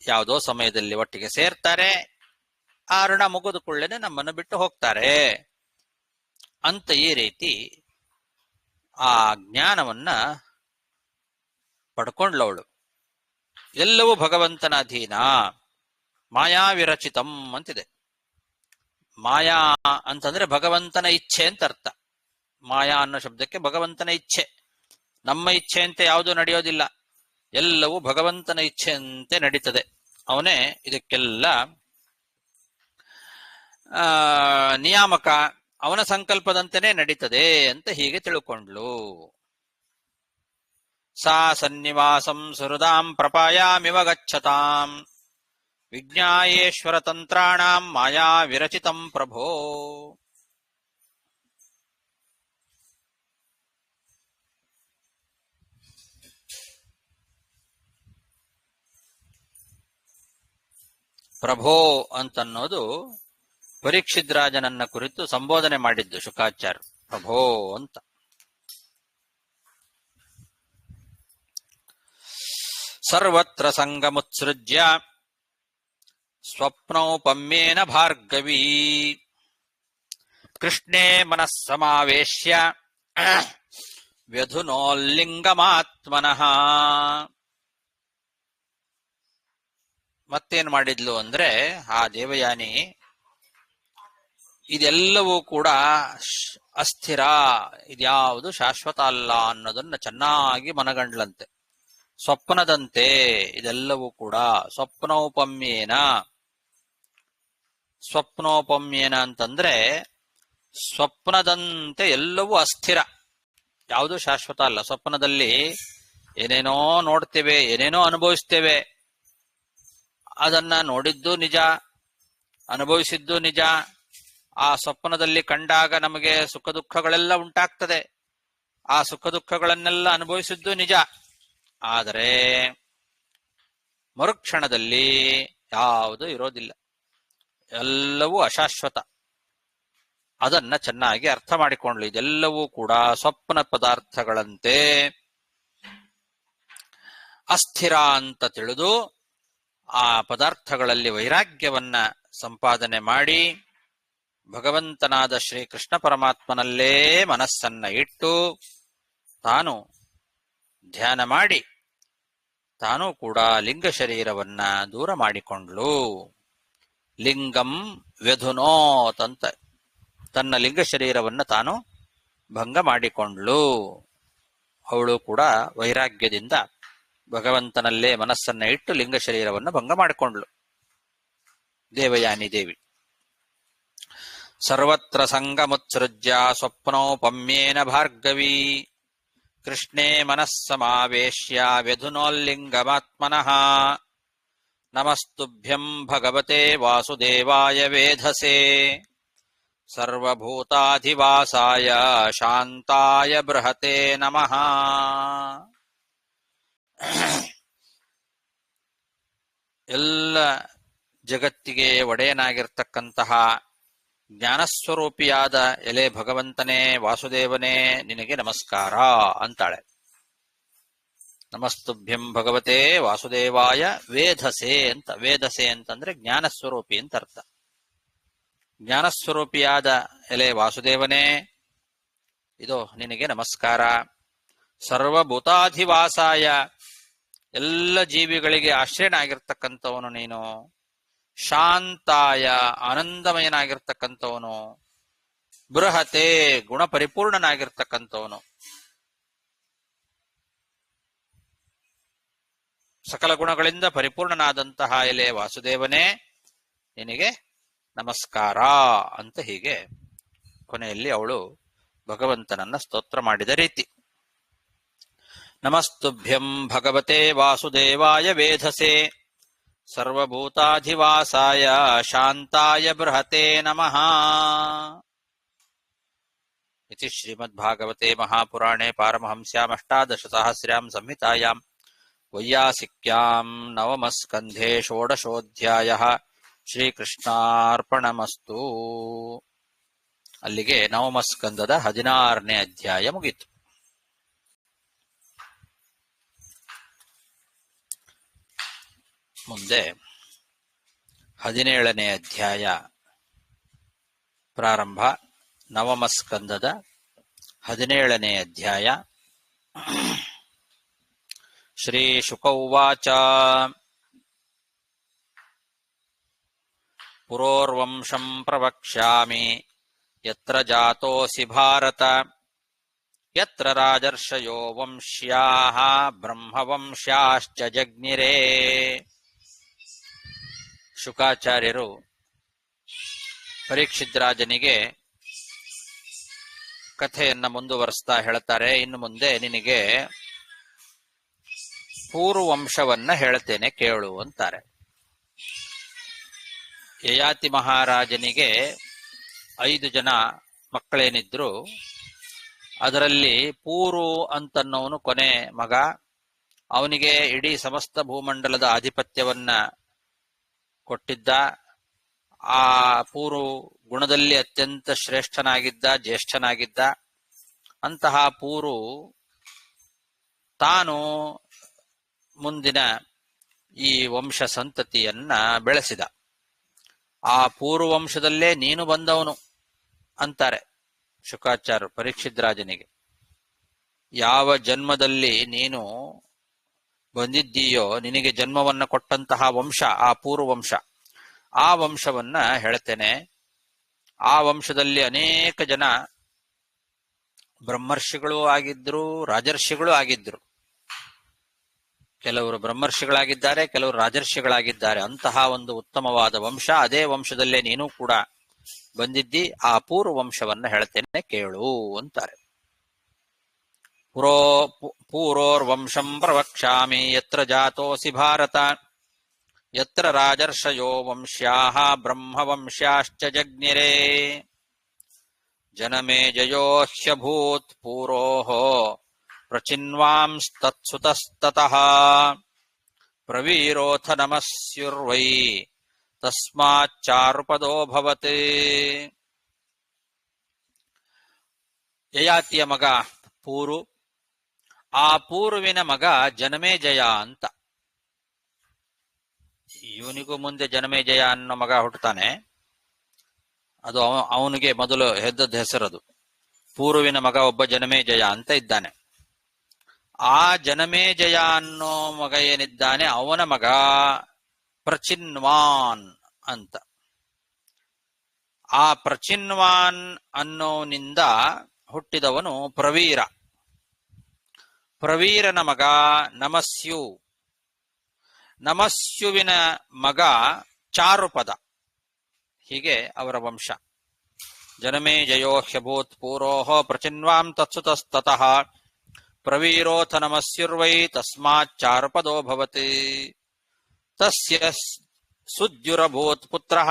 ಯಾವುದೋ ಸಮಯದಲ್ಲಿ ಒಟ್ಟಿಗೆ ಸೇರ್ತಾರೆ. ಆ ಋಣ ಮುಗಿದ ಕೂಡಲೇ ನಮ್ಮನ್ನು ಬಿಟ್ಟು ಹೋಗ್ತಾರೆ ಅಂತ ಈ ರೀತಿ ಆ ಜ್ಞಾನವನ್ನ ಪಡ್ಕೊಂಡ್ಲವಳು. ಎಲ್ಲವೂ ಭಗವಂತನ ಅಧೀನ, ಮಾಯಾ ವಿರಚಿತಂ ಅಂತಿದೆ. ಮಾಯಾ ಅಂತಂದ್ರೆ ಭಗವಂತನ ಇಚ್ಛೆ ಅಂತ ಅರ್ಥ. ಮಾಯಾ ಅನ್ನೋ ಶಬ್ದಕ್ಕೆ ಭಗವಂತನ ಇಚ್ಛೆ. ನಮ್ಮ ಇಚ್ಛೆ ಅಂತ ಯಾವುದು ನಡೆಯೋದಿಲ್ಲ, ಎಲ್ಲವೂ ಭಗವಂತನ ಇಚ್ಛೆಯಂತೆ ನಡೀತದೆ. ಅವನೇ ಇದಕ್ಕೆಲ್ಲ ನಿಯಾಮಕ, ಅವನ ಸಂಕಲ್ಪದಂತೆಯೇ ನಡೀತದೆ ಅಂತ ಹೀಗೆ ತಿಳ್ಕೊಂಡ್ಲು. ಸಾ ಸನ್ನಿವಾಸಂ ಸುಹೃದಾಂ ಪ್ರಪಾಯಾಮಿವ ಗಚ್ಚತಾಂ ವಿಜ್ಞಾಯೇಶ್ವರ ತಂತ್ರಾಣಾಂ ಮಾಯಾ ವಿರಚಿತಂ ಪ್ರಭೋ. ಪ್ರಭೋ ಅಂತನ್ನೋದು ಪರೀಕ್ಷಿತ್ ರಾಜನನ್ನ ಕುರಿತು ಸಂಬೋಧನೆ ಮಾಡಿದ್ದು ಶುಕಾಚಾರ್ಯ. ಪ್ರಭೋ ಅಂತ. ಸರ್ವತ್ರ ಸಂಗಮುತ್ಸೃಜ್ಯ ಸ್ವಪ್ನೋಪಮ್ಯೇನ ಭಾರ್ಗವೀ ಕೃಷ್ಣೇ ಮನಸ್ಸಮಾವೇಶ್ಯ ವ್ಯಧುನೋಲ್ಲಿಂಗಮಾತ್ಮನಃ. ಮತ್ತೇನ್ ಮಾಡಿದ್ಲು ಅಂದ್ರೆ ಆ ದೇವಯಾನಿ ಇದೆಲ್ಲವೂ ಕೂಡ ಅಸ್ಥಿರ, ಇದ್ಯಾವುದು ಶಾಶ್ವತ ಅಲ್ಲ ಅನ್ನೋದನ್ನ ಚೆನ್ನಾಗಿ ಮನಗಂಡ್ಲಂತೆ. ಸ್ವಪ್ನದಂತೆ ಇದೆಲ್ಲವೂ ಕೂಡ ಸ್ವಪ್ನೋಪಮ್ಯೇನ. ಸ್ವಪ್ನೋಪಮ್ಯೇನ ಅಂತಂದ್ರೆ ಸ್ವಪ್ನದಂತೆ ಎಲ್ಲವೂ ಅಸ್ಥಿರ, ಯಾವುದು ಶಾಶ್ವತ ಅಲ್ಲ. ಸ್ವಪ್ನದಲ್ಲಿ ಏನೇನೋ ನೋಡ್ತೇವೆ, ಏನೇನೋ ಅನುಭವಿಸ್ತೇವೆ. ಅದನ್ನ ನೋಡಿದ್ದು ನಿಜ, ಅನುಭವಿಸಿದ್ದು ನಿಜ. ಆ ಸ್ವಪ್ನದಲ್ಲಿ ಕಂಡಾಗ ನಮಗೆ ಸುಖ ದುಃಖಗಳೆಲ್ಲ ಉಂಟಾಗ್ತದೆ. ಆ ಸುಖ ದುಃಖಗಳನ್ನೆಲ್ಲ ಅನುಭವಿಸಿದ್ದು ನಿಜ. ಆದರೆ ಮರುಕ್ಷಣದಲ್ಲಿ ಯಾವುದೂ ಇರೋದಿಲ್ಲ, ಎಲ್ಲವೂ ಅಶಾಶ್ವತ. ಅದನ್ನ ಚೆನ್ನಾಗಿ ಅರ್ಥ ಮಾಡಿಕೊಂಡ್ಲು. ಇದೆಲ್ಲವೂ ಕೂಡ ಸ್ವಪ್ನ ಪದಾರ್ಥಗಳಂತೆ ಅಸ್ಥಿರ ಅಂತ ತಿಳಿದು ಆ ಪದಾರ್ಥಗಳಲ್ಲಿ ವೈರಾಗ್ಯವನ್ನ ಸಂಪಾದನೆ ಮಾಡಿ ಭಗವಂತನಾದ ಶ್ರೀಕೃಷ್ಣ ಪರಮಾತ್ಮನಲ್ಲೇ ಮನಸ್ಸನ್ನ ಇಟ್ಟು ತಾನು ಧ್ಯಾನ ಮಾಡಿ ತಾನೂ ಕೂಡ ಲಿಂಗ ಶರೀರವನ್ನ ದೂರ ಮಾಡಿಕೊಂಡ್ಲು. ಲಿಂಗಂ ವ್ಯಧುನೋತ್ ಅಂತ ತನ್ನ ಲಿಂಗ ಶರೀರವನ್ನ ತಾನು ಭಂಗ ಮಾಡಿಕೊಂಡ್ಲು. ಅವಳು ಕೂಡ ವೈರಾಗ್ಯದಿಂದ ಭಗವಂತನಲ್ಲೇ ಮನಸ್ಸನ್ನ ಇಟ್ಟು ಲಿಂಗ ಶರೀರವನ್ನು ಭಂಗ ಮಾಡಿಕೊಂಡ್ಲು ದೇವಯಾನಿ ದೇವಿ. ಸರ್ವತ್ರ ಸಂಗಮುತ್ಸೃಜ್ಯ ಸ್ವಪ್ನೋಪಮ್ಯೇನ ಭಾರ್ಗವೀ ಕೃಷ್ಣೇ ಮನಸ್ಸಮಾವೇಶ್ಯ ವ್ಯಧುನೋಲ್ಲಿಂಗಮಾತ್ಮನಃ ನಮಸ್ತುಭ್ಯಂ ಭಗವತೆ ವಾಸುದೇವಾಯ ವೇಧಸೆ ಸರ್ವಭೂತಾಧಿವಾಸಾಯ ಶಾಂತಾಯ ಬೃಹತೆ ನಮಃ. ಎಲ್ಲ ಜಗತ್ತಿಗೆ ಒಡೆಯನಾಗಿರ್ತಕ್ಕಂತಹ ಜ್ಞಾನಸ್ವರೂಪಿಯಾದ ಎಲೆ ಭಗವಂತನೇ, ವಾಸುದೇವನೇ, ನಿನಗೆ ನಮಸ್ಕಾರ ಅಂತಾಳೆ. ನಮಸ್ತುಭ್ಯಂ ಭಗವತೆ ವಾಸುದೇವಾಯ ವೇಧಸೆ ಅಂತ. ವೇಧಸೆ ಅಂತಂದ್ರೆ ಜ್ಞಾನಸ್ವರೂಪಿ ಅಂತ ಅರ್ಥ. ಜ್ಞಾನಸ್ವರೂಪಿಯಾದ ಎಲೆ ವಾಸುದೇವನೇ, ಇದು ನಿನಗೆ ನಮಸ್ಕಾರ. ಸರ್ವಭೂತಾಧಿವಾಸಾಯ, ಎಲ್ಲ ಜೀವಿಗಳಿಗೆ ಆಶ್ರಯನಾಗಿರ್ತಕ್ಕಂಥವನು ನೀನು. ಶಾಂತಾಯ, ಆನಂದಮಯನಾಗಿರ್ತಕ್ಕಂಥವನು. ಬೃಹತೆ, ಗುಣಪರಿಪೂರ್ಣನಾಗಿರ್ತಕ್ಕಂಥವನು. ಸಕಲ ಗುಣಗಳಿಂದ ಪರಿಪೂರ್ಣನಾದಂತಹ ಎಲೆ ವಾಸುದೇವನೇ, ನಿನಗೆ ನಮಸ್ಕಾರ ಅಂತ ಹೀಗೆ ಕೊನೆಯಲ್ಲಿ ಅವಳು ಭಗವಂತನನ್ನ ಸ್ತೋತ್ರ ಮಾಡಿದ ರೀತಿ. ನಮಸ್ತುಭ್ಯಂ ಭಗವತೆ ವಾಸುದೇವಾಯ ವೇಧಸೆ ಸರ್ವಭೂತಾಧಿವಾಸಾಯ ಶಾಂತಾಯ ಬೃಹತೆ ನಮಃ. ಇತಿ ಶ್ರೀಮದ್ಭಾಗವತೆ ಮಹಾಪುರಾಣೆ ಪಾರಮಹಂಸ್ಯಾಂ ಅಷ್ಟಾದಶಸಹಸ್ರ್ಯಾಂ ಸಂಹಿತಾಯಾಂ ವೈಯಾಸಿಕ್ಯಾಂ ನವಮಸ್ಕಂಧೆ ಷೋಡಶೋಧ್ಯಾಯಃ. ಶ್ರೀಕೃಷ್ಣಾರ್ಪಣಮಸ್ತು. ಅಲ್ಲಿಗೆ ನವಮಸ್ಕಂದದ 16ನೇ ಅಧ್ಯಾಯ ಮುಗಿತು. ಮುಂದೆ 17ನೇ ಅಧ್ಯಾಯ ಪ್ರಾರಂಭ. ನವಮಸ್ಕಂದದ 17ನೇ ಅಧ್ಯಾಯ. ಶ್ರೀ ಶುಕ ಉವಾಚ. ಪುರೋರ್ವಂಶಂ ಪ್ರವಕ್ಷ್ಯಾಮಿ ಯತ್ರ ಜಾತೋಸಿ ಭಾರತ ಯತ್ರ ರಾಜರ್ಷಯೋ ವಂಶ್ಯಾಃ ಬ್ರಹ್ಮವಂಶ್ಯಾಶ್ಚ ಜಗ್ನಿರೇ. ಶುಕಾಚಾರ್ಯರು ಪರೀಕ್ಷಿದ್ರಾಜನಿಗೆ ಕಥೆಯನ್ನ ಮುಂದುವರಿಸ್ತಾ ಹೇಳ್ತಾರೆ. ಇನ್ನು ಮುಂದೆ ನಿನಗೆ ಪೂರ್ವವಂಶವನ್ನ ಹೇಳ್ತೇನೆ ಕೇಳು ಅಂತಾರೆ. ಯಯಾತಿ ಮಹಾರಾಜನಿಗೆ 5 ಜನ ಮಕ್ಕಳೇನಿದ್ರು, ಅದರಲ್ಲಿ ಪೂರು ಅಂತನ್ನೋನು ಕೊನೆ ಮಗ. ಅವನಿಗೆ ಇಡೀ ಸಮಸ್ತ ಭೂಮಂಡಲದ ಆಧಿಪತ್ಯವನ್ನ ಕೊಟ್ಟಿದ್ದ. ಆ ಪೂರು ಗುಣದಲ್ಲಿ ಅತ್ಯಂತ ಶ್ರೇಷ್ಠನಾಗಿದ್ದ, ಜ್ಯೇಷ್ಠನಾಗಿದ್ದ. ಅಂತಹ ಪೂರು ತಾನು ಮುಂದಿನ ಈ ವಂಶ ಸಂತತಿಯನ್ನ ಬೆಳೆಸಿದ. ಆ ಪೂರ್ವವಂಶದಲ್ಲೇ ನೀನು ಬಂದವನು ಅಂತಾರೆ ಶುಕಾಚಾರ್ಯರು ಪರೀಕ್ಷಿದ್ರಾಜನಿಗೆ. ಯಾವ ಜನ್ಮದಲ್ಲಿ ನೀನು ಬಂದಿದ್ದೀಯೋ, ನಿನಗೆ ಜನ್ಮವನ್ನ ಕೊಟ್ಟಂತಹ ವಂಶ ಆ ಪೂರ್ವವಂಶ, ಆ ವಂಶವನ್ನ ಹೇಳ್ತೇನೆ. ಆ ವಂಶದಲ್ಲಿ ಅನೇಕ ಜನ ಬ್ರಹ್ಮರ್ಷಿಗಳು ಆಗಿದ್ರು, ರಾಜರ್ಷಿಗಳು ಆಗಿದ್ರು. ಕೆಲವರು ಬ್ರಹ್ಮರ್ಷಿಗಳಾಗಿದ್ದಾರೆ, ಕೆಲವರು ರಾಜರ್ಷಿಗಳಾಗಿದ್ದಾರೆ. ಅಂತಹ ಒಂದು ಉತ್ತಮವಾದ ವಂಶ, ಅದೇ ವಂಶದಲ್ಲೇ ನೀನು ಕೂಡ ಬಂದಿದ್ದಿ. ಆ ಪೂರ್ವ ವಂಶವನ್ನ ಹೇಳ್ತೇನೆ ಕೇಳು ಅಂತಾರೆ. ಪೂರೋರ್ವಂಶಂ ಪ್ರವಕ್ಷ್ಯಾಮಿ ಯತ್ರ ಜಾತೋಸಿ ಭಾರತ ಯತ್ರ ರಾಜರ್ಷಯೋ ವಂಶ್ಯಾಃ ಬ್ರಹ್ಮವಂಶ್ಯಾಶ್ಚ ಜಗ್ನಿರೇ. ಜನಮೇಜಯೋ ಹ್ಯಭೂತ್ ಪೂರೋಃ ಪ್ರಚಿನ್ವಾಂಸ್ತತ್ಸುತಸ್ತತಃ ಪ್ರವೀರೋಥ ನಮಸ್ಯುರ್ವೈ ತಸ್ಮಾಚ್ಚಾರುಪದೋ ಭವತೆ. ಯಯಾತಿಯ ಮಗ ಪೂರು, ಆ ಪೂರ್ವಿನ ಮಗ ಜನಮೇಜಯ ಅಂತ. ಇವನಿಗೂ ಮುಂದೆ ಜನಮೇಜಯ ಅನ್ನೋ ಮಗ ಹುಟ್ಟುತ್ತಾನೆ. ಅದು ಅವನಿಗೆ ಮೊದಲು ಹೆದ್ದದ ಹೆಸರದು. ಪೂರ್ವಿನ ಮಗ ಒಬ್ಬ ಜನಮೇಜಯ ಅಂತ ಇದ್ದಾನೆ. ಆ ಜನಮೇಜಯ ಅನ್ನೋ ಮಗ ಏನಿದ್ದಾನೆ, ಅವನ ಮಗ ಪ್ರಚಿನ್ವಾನ್ ಅಂತ. ಆ ಪ್ರಚಿನ್ವಾನ್ ಅನ್ನೋನಿಂದ ಹುಟ್ಟಿದವನು ಪ್ರವೀರ. ಪ್ರವೀರನ ಮಗ ನಮಸ್ಯು. ನಮಸ್ಯುವಿನ ಮಗ ಚಾರುಪದ. ಹೀಗೆ ಅವರ ವಂಶ. ಜನಮೇಜಯೋ ಹ್ಯಭೂತ್ ಪೂರೋಃ ಪ್ರಚಿನ್ವಾಂ ತತ್ಸುತಸ್ತತಃ ಪ್ರವೀರೋಥ ನಮಸ್ಯುರ್ವೈ ತಸ್ಮಾಚ್ಚಾರುಪದೋ ಭವತಿ. ತಸ್ಯ ಸುದ್ಯುರಭೂತ್ ಪುತ್ರಃ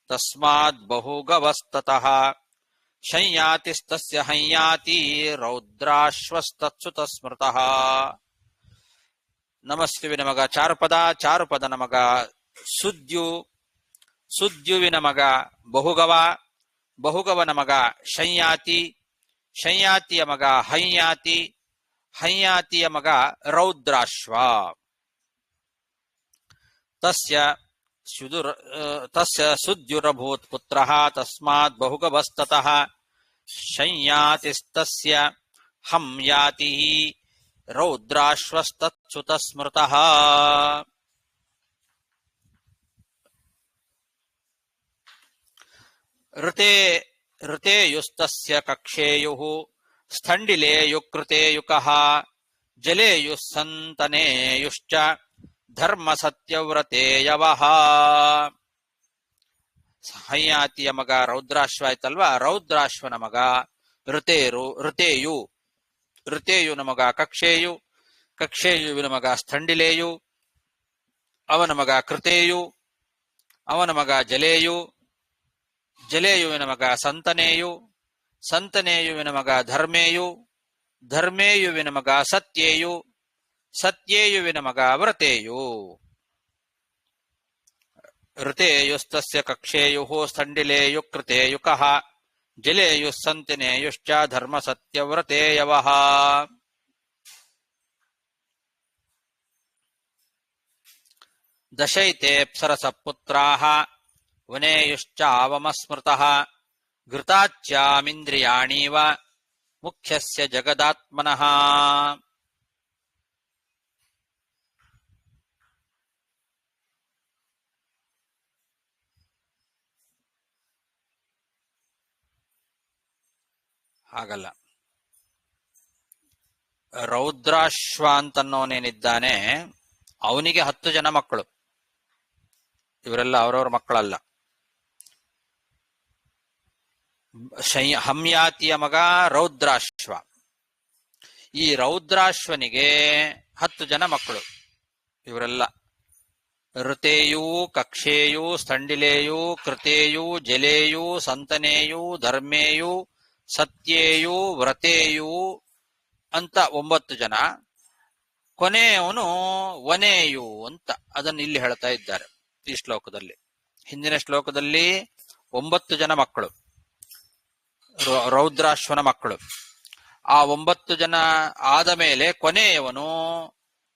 ತಸ್ಮಾದ್ ಬಹುಗವಸ್ತತಃ ಶಂಯಾತಿಸ್ತಸ್ಯ ಹಂಯಾತಿ ರೌದ್ರಾಶ್ವಸ್ತತ್ಸುತ ಸ್ಮೃತಃ. ನಮಸ್ಸುವಿನ ಮಗ ಚಾರುಪದ, ಚಾರುಪದನ ಮಗ ಸುದ್ಯು, ಸುದ್ಯುವಿನ ಮಗ ಬಹುಗವ, ಬಹುಗವನ ಮಗ ಶಂಯಾತಿ, ಶಂಯಾತಿಯ ಮಗ ಹಂಯಾತಿ, ಹಂಯಾತಿಯ ಮಗ ರೌದ್ರಾಶ್ವ. ತಸ್ಯ ಸುದ್ಯುರಭೂತ್ ಪುತ್ರಃ ತಸ್ಮಾತ್ ಬಹುಗವಸ್ತತಃ ಶಂಯಾತಿಸ್ತಸ್ಯ ಹಂಯಾತಿ ರೌದ್ರಾಶ್ವಸ್ತತ್ಸುತ ಸ್ಮೃತಃ. ಋತೇಯುಸ್ತಸ್ಯ ಕಕ್ಷೇಯುಃ ಸ್ಥಂಡಿಲೇಯುಕೃತೇಯುಕಃ ಜಲೇಯುಃ ಸಂತನೇಯುಶ್ಚ ಧರ್ಮಸತ್ಯವ್ರತೇಯವಃ. ಹಂಯಾತಿಯ ಮಗ ರೌದ್ರಾಶ್ವ ಆಯ್ತಲ್ವಾ, ರೌದ್ರಾಶ್ವನ ಮಗ ಋತೇಯು, ಋತೇಯುನ ಮಗ ಕಕ್ಷೇಯು, ಕಕ್ಷೇಯುವಿನ ಮಗ ಸ್ಥಂಡಿಲೇಯು, ಅವನ ಮಗ ಕೃತೇಯು, ಅವನ ಮಗ ಜಲೇಯು, ಜಲೇಯುವಿನ ಮಗ ಸಂತನೇಯು, ಸಂತನೇಯುವಿನ ಮಗ ಧರ್ಮೇಯು, ಧರ್ಮೇಯುವಿನ ಮಗ ಸತ್ಯೇಯು, ಸತ್ಯೇಯುವಿನ ಮಗ ವ್ರತೇಯು. ಋತೇಯುಸ್ತಸ್ಯ ಕಕ್ಷೇಯುಃ ಸ್ಥಂಡಿಲೇಯು ಕೃತೇಯುಕಃ ಜಲೇಯುಃ ಸಂತನೇಯುಶ್ಚ ಧರ್ಮಸತ್ಯವ್ರತೇಯವಃ. ದಶೈತೇಪ್ಸರಸಃ ಪುತ್ರಾಃ ವನೇಯುಶ್ಚಾವಮಸ್ಮೃತಃ ಘೃತಾಚ್ಯಾಮಿಂದ್ರಿಯಾಣೀವ ಮುಖ್ಯಸ್ಯ ಜಗದಾತ್ಮನಃ. ಹಾಗಲ್ಲ, ರೌದ್ರಾಶ್ವ ಅಂತನ್ನೋನೇನಿದ್ದಾನೆ ಅವನಿಗೆ 10 ಜನ ಮಕ್ಕಳು. ಇವರೆಲ್ಲ ಅವರವ್ರ ಮಕ್ಕಳಲ್ಲ. ಹಂಯಾತಿಯ ಮಗ ರೌದ್ರಾಶ್ವ. ಈ ರೌದ್ರಾಶ್ವನಿಗೆ 10 ಜನ ಮಕ್ಕಳು. ಇವರೆಲ್ಲ ಋತೇಯು, ಕಕ್ಷೇಯು, ಸ್ಥಂಡಿಲೇಯು, ಕೃತೇಯು, ಜಲೇಯು, ಸಂತನೇಯು, ಧರ್ಮೇಯು, ಸತ್ಯೇಯು, ವ್ರತೇಯು ಅಂತ 9 ಜನ. ಕೊನೆಯವನು ವನೇಯು ಅಂತ ಅದನ್ನು ಇಲ್ಲಿ ಹೇಳ್ತಾ ಇದ್ದಾರೆ ಈ ಶ್ಲೋಕದಲ್ಲಿ. ಹಿಂದಿನ ಶ್ಲೋಕದಲ್ಲಿ 9 ಜನ ಮಕ್ಕಳು, ರೌದ್ರಾಶ್ವನ ಮಕ್ಕಳು. ಆ 9 ಜನ ಆದ ಮೇಲೆ ಕೊನೆಯವನು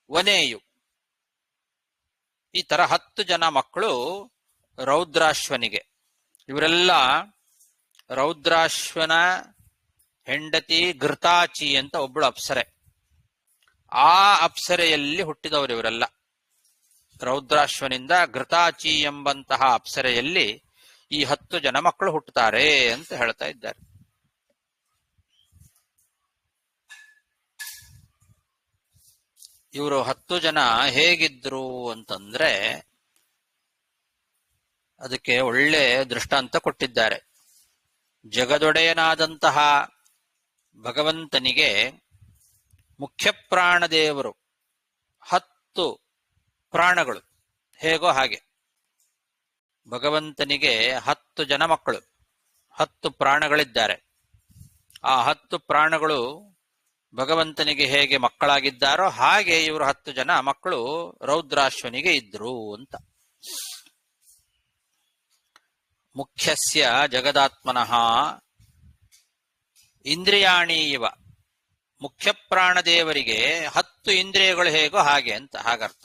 ವನೇಯು. ಈ ತರ 10 ಜನ ಮಕ್ಕಳು ರೌದ್ರಾಶ್ವನಿಗೆ. ಇವರೆಲ್ಲ ರೌದ್ರಾಶ್ವನ ಹೆಂಡತಿ ಘೃತಾಚಿ ಅಂತ ಒಬ್ಬಳು ಅಪ್ಸರೆ. ಆ ಅಪ್ಸರೆಯಲ್ಲಿ ಹುಟ್ಟಿದವರು ಇವರೆಲ್ಲ. ರೌದ್ರಾಶ್ವನಿಂದ ಘೃತಾಚಿ ಎಂಬಂತಹ ಅಪ್ಸರೆಯಲ್ಲಿ ಈ 10 ಜನ ಮಕ್ಕಳು ಹುಟ್ಟುತ್ತಾರೆ ಅಂತ ಹೇಳ್ತಾ ಇದ್ದಾರೆ. ಇವರು 10 ಜನ ಹೇಗಿದ್ರು ಅಂತಂದ್ರೆ ಅದಕ್ಕೆ ಒಳ್ಳೆ ದೃಷ್ಟಾಂತ ಕೊಟ್ಟಿದ್ದಾರೆ. ಜಗದೊಡೆಯನಾದಂತಹ ಭಗವಂತನಿಗೆ ಮುಖ್ಯ ಪ್ರಾಣದೇವರು 10 ಪ್ರಾಣಗಳು ಹೇಗೋ ಹಾಗೆ. ಭಗವಂತನಿಗೆ 10 ಜನ ಮಕ್ಕಳು, 10 ಪ್ರಾಣಗಳಿದ್ದಾರೆ. ಆ 10 ಪ್ರಾಣಗಳು ಭಗವಂತನಿಗೆ ಹೇಗೆ ಮಕ್ಕಳಾಗಿದ್ದಾರೋ ಹಾಗೆ ಇವರು 10 ಜನ ಮಕ್ಕಳು ರೌದ್ರಾಶ್ವನಿಗೆ ಇದ್ರು ಅಂತ. ಮುಖ್ಯಸ್ಯ ಜಗದಾತ್ಮನಃ ಇಂದ್ರಿಯಾಣಿ ಇವ. ಮುಖ್ಯ ಪ್ರಾಣದೇವರಿಗೆ 10 ಇಂದ್ರಿಯಗಳು ಹೇಗೋ ಹಾಗೆ ಅಂತ ಹಾಗರ್ಥ.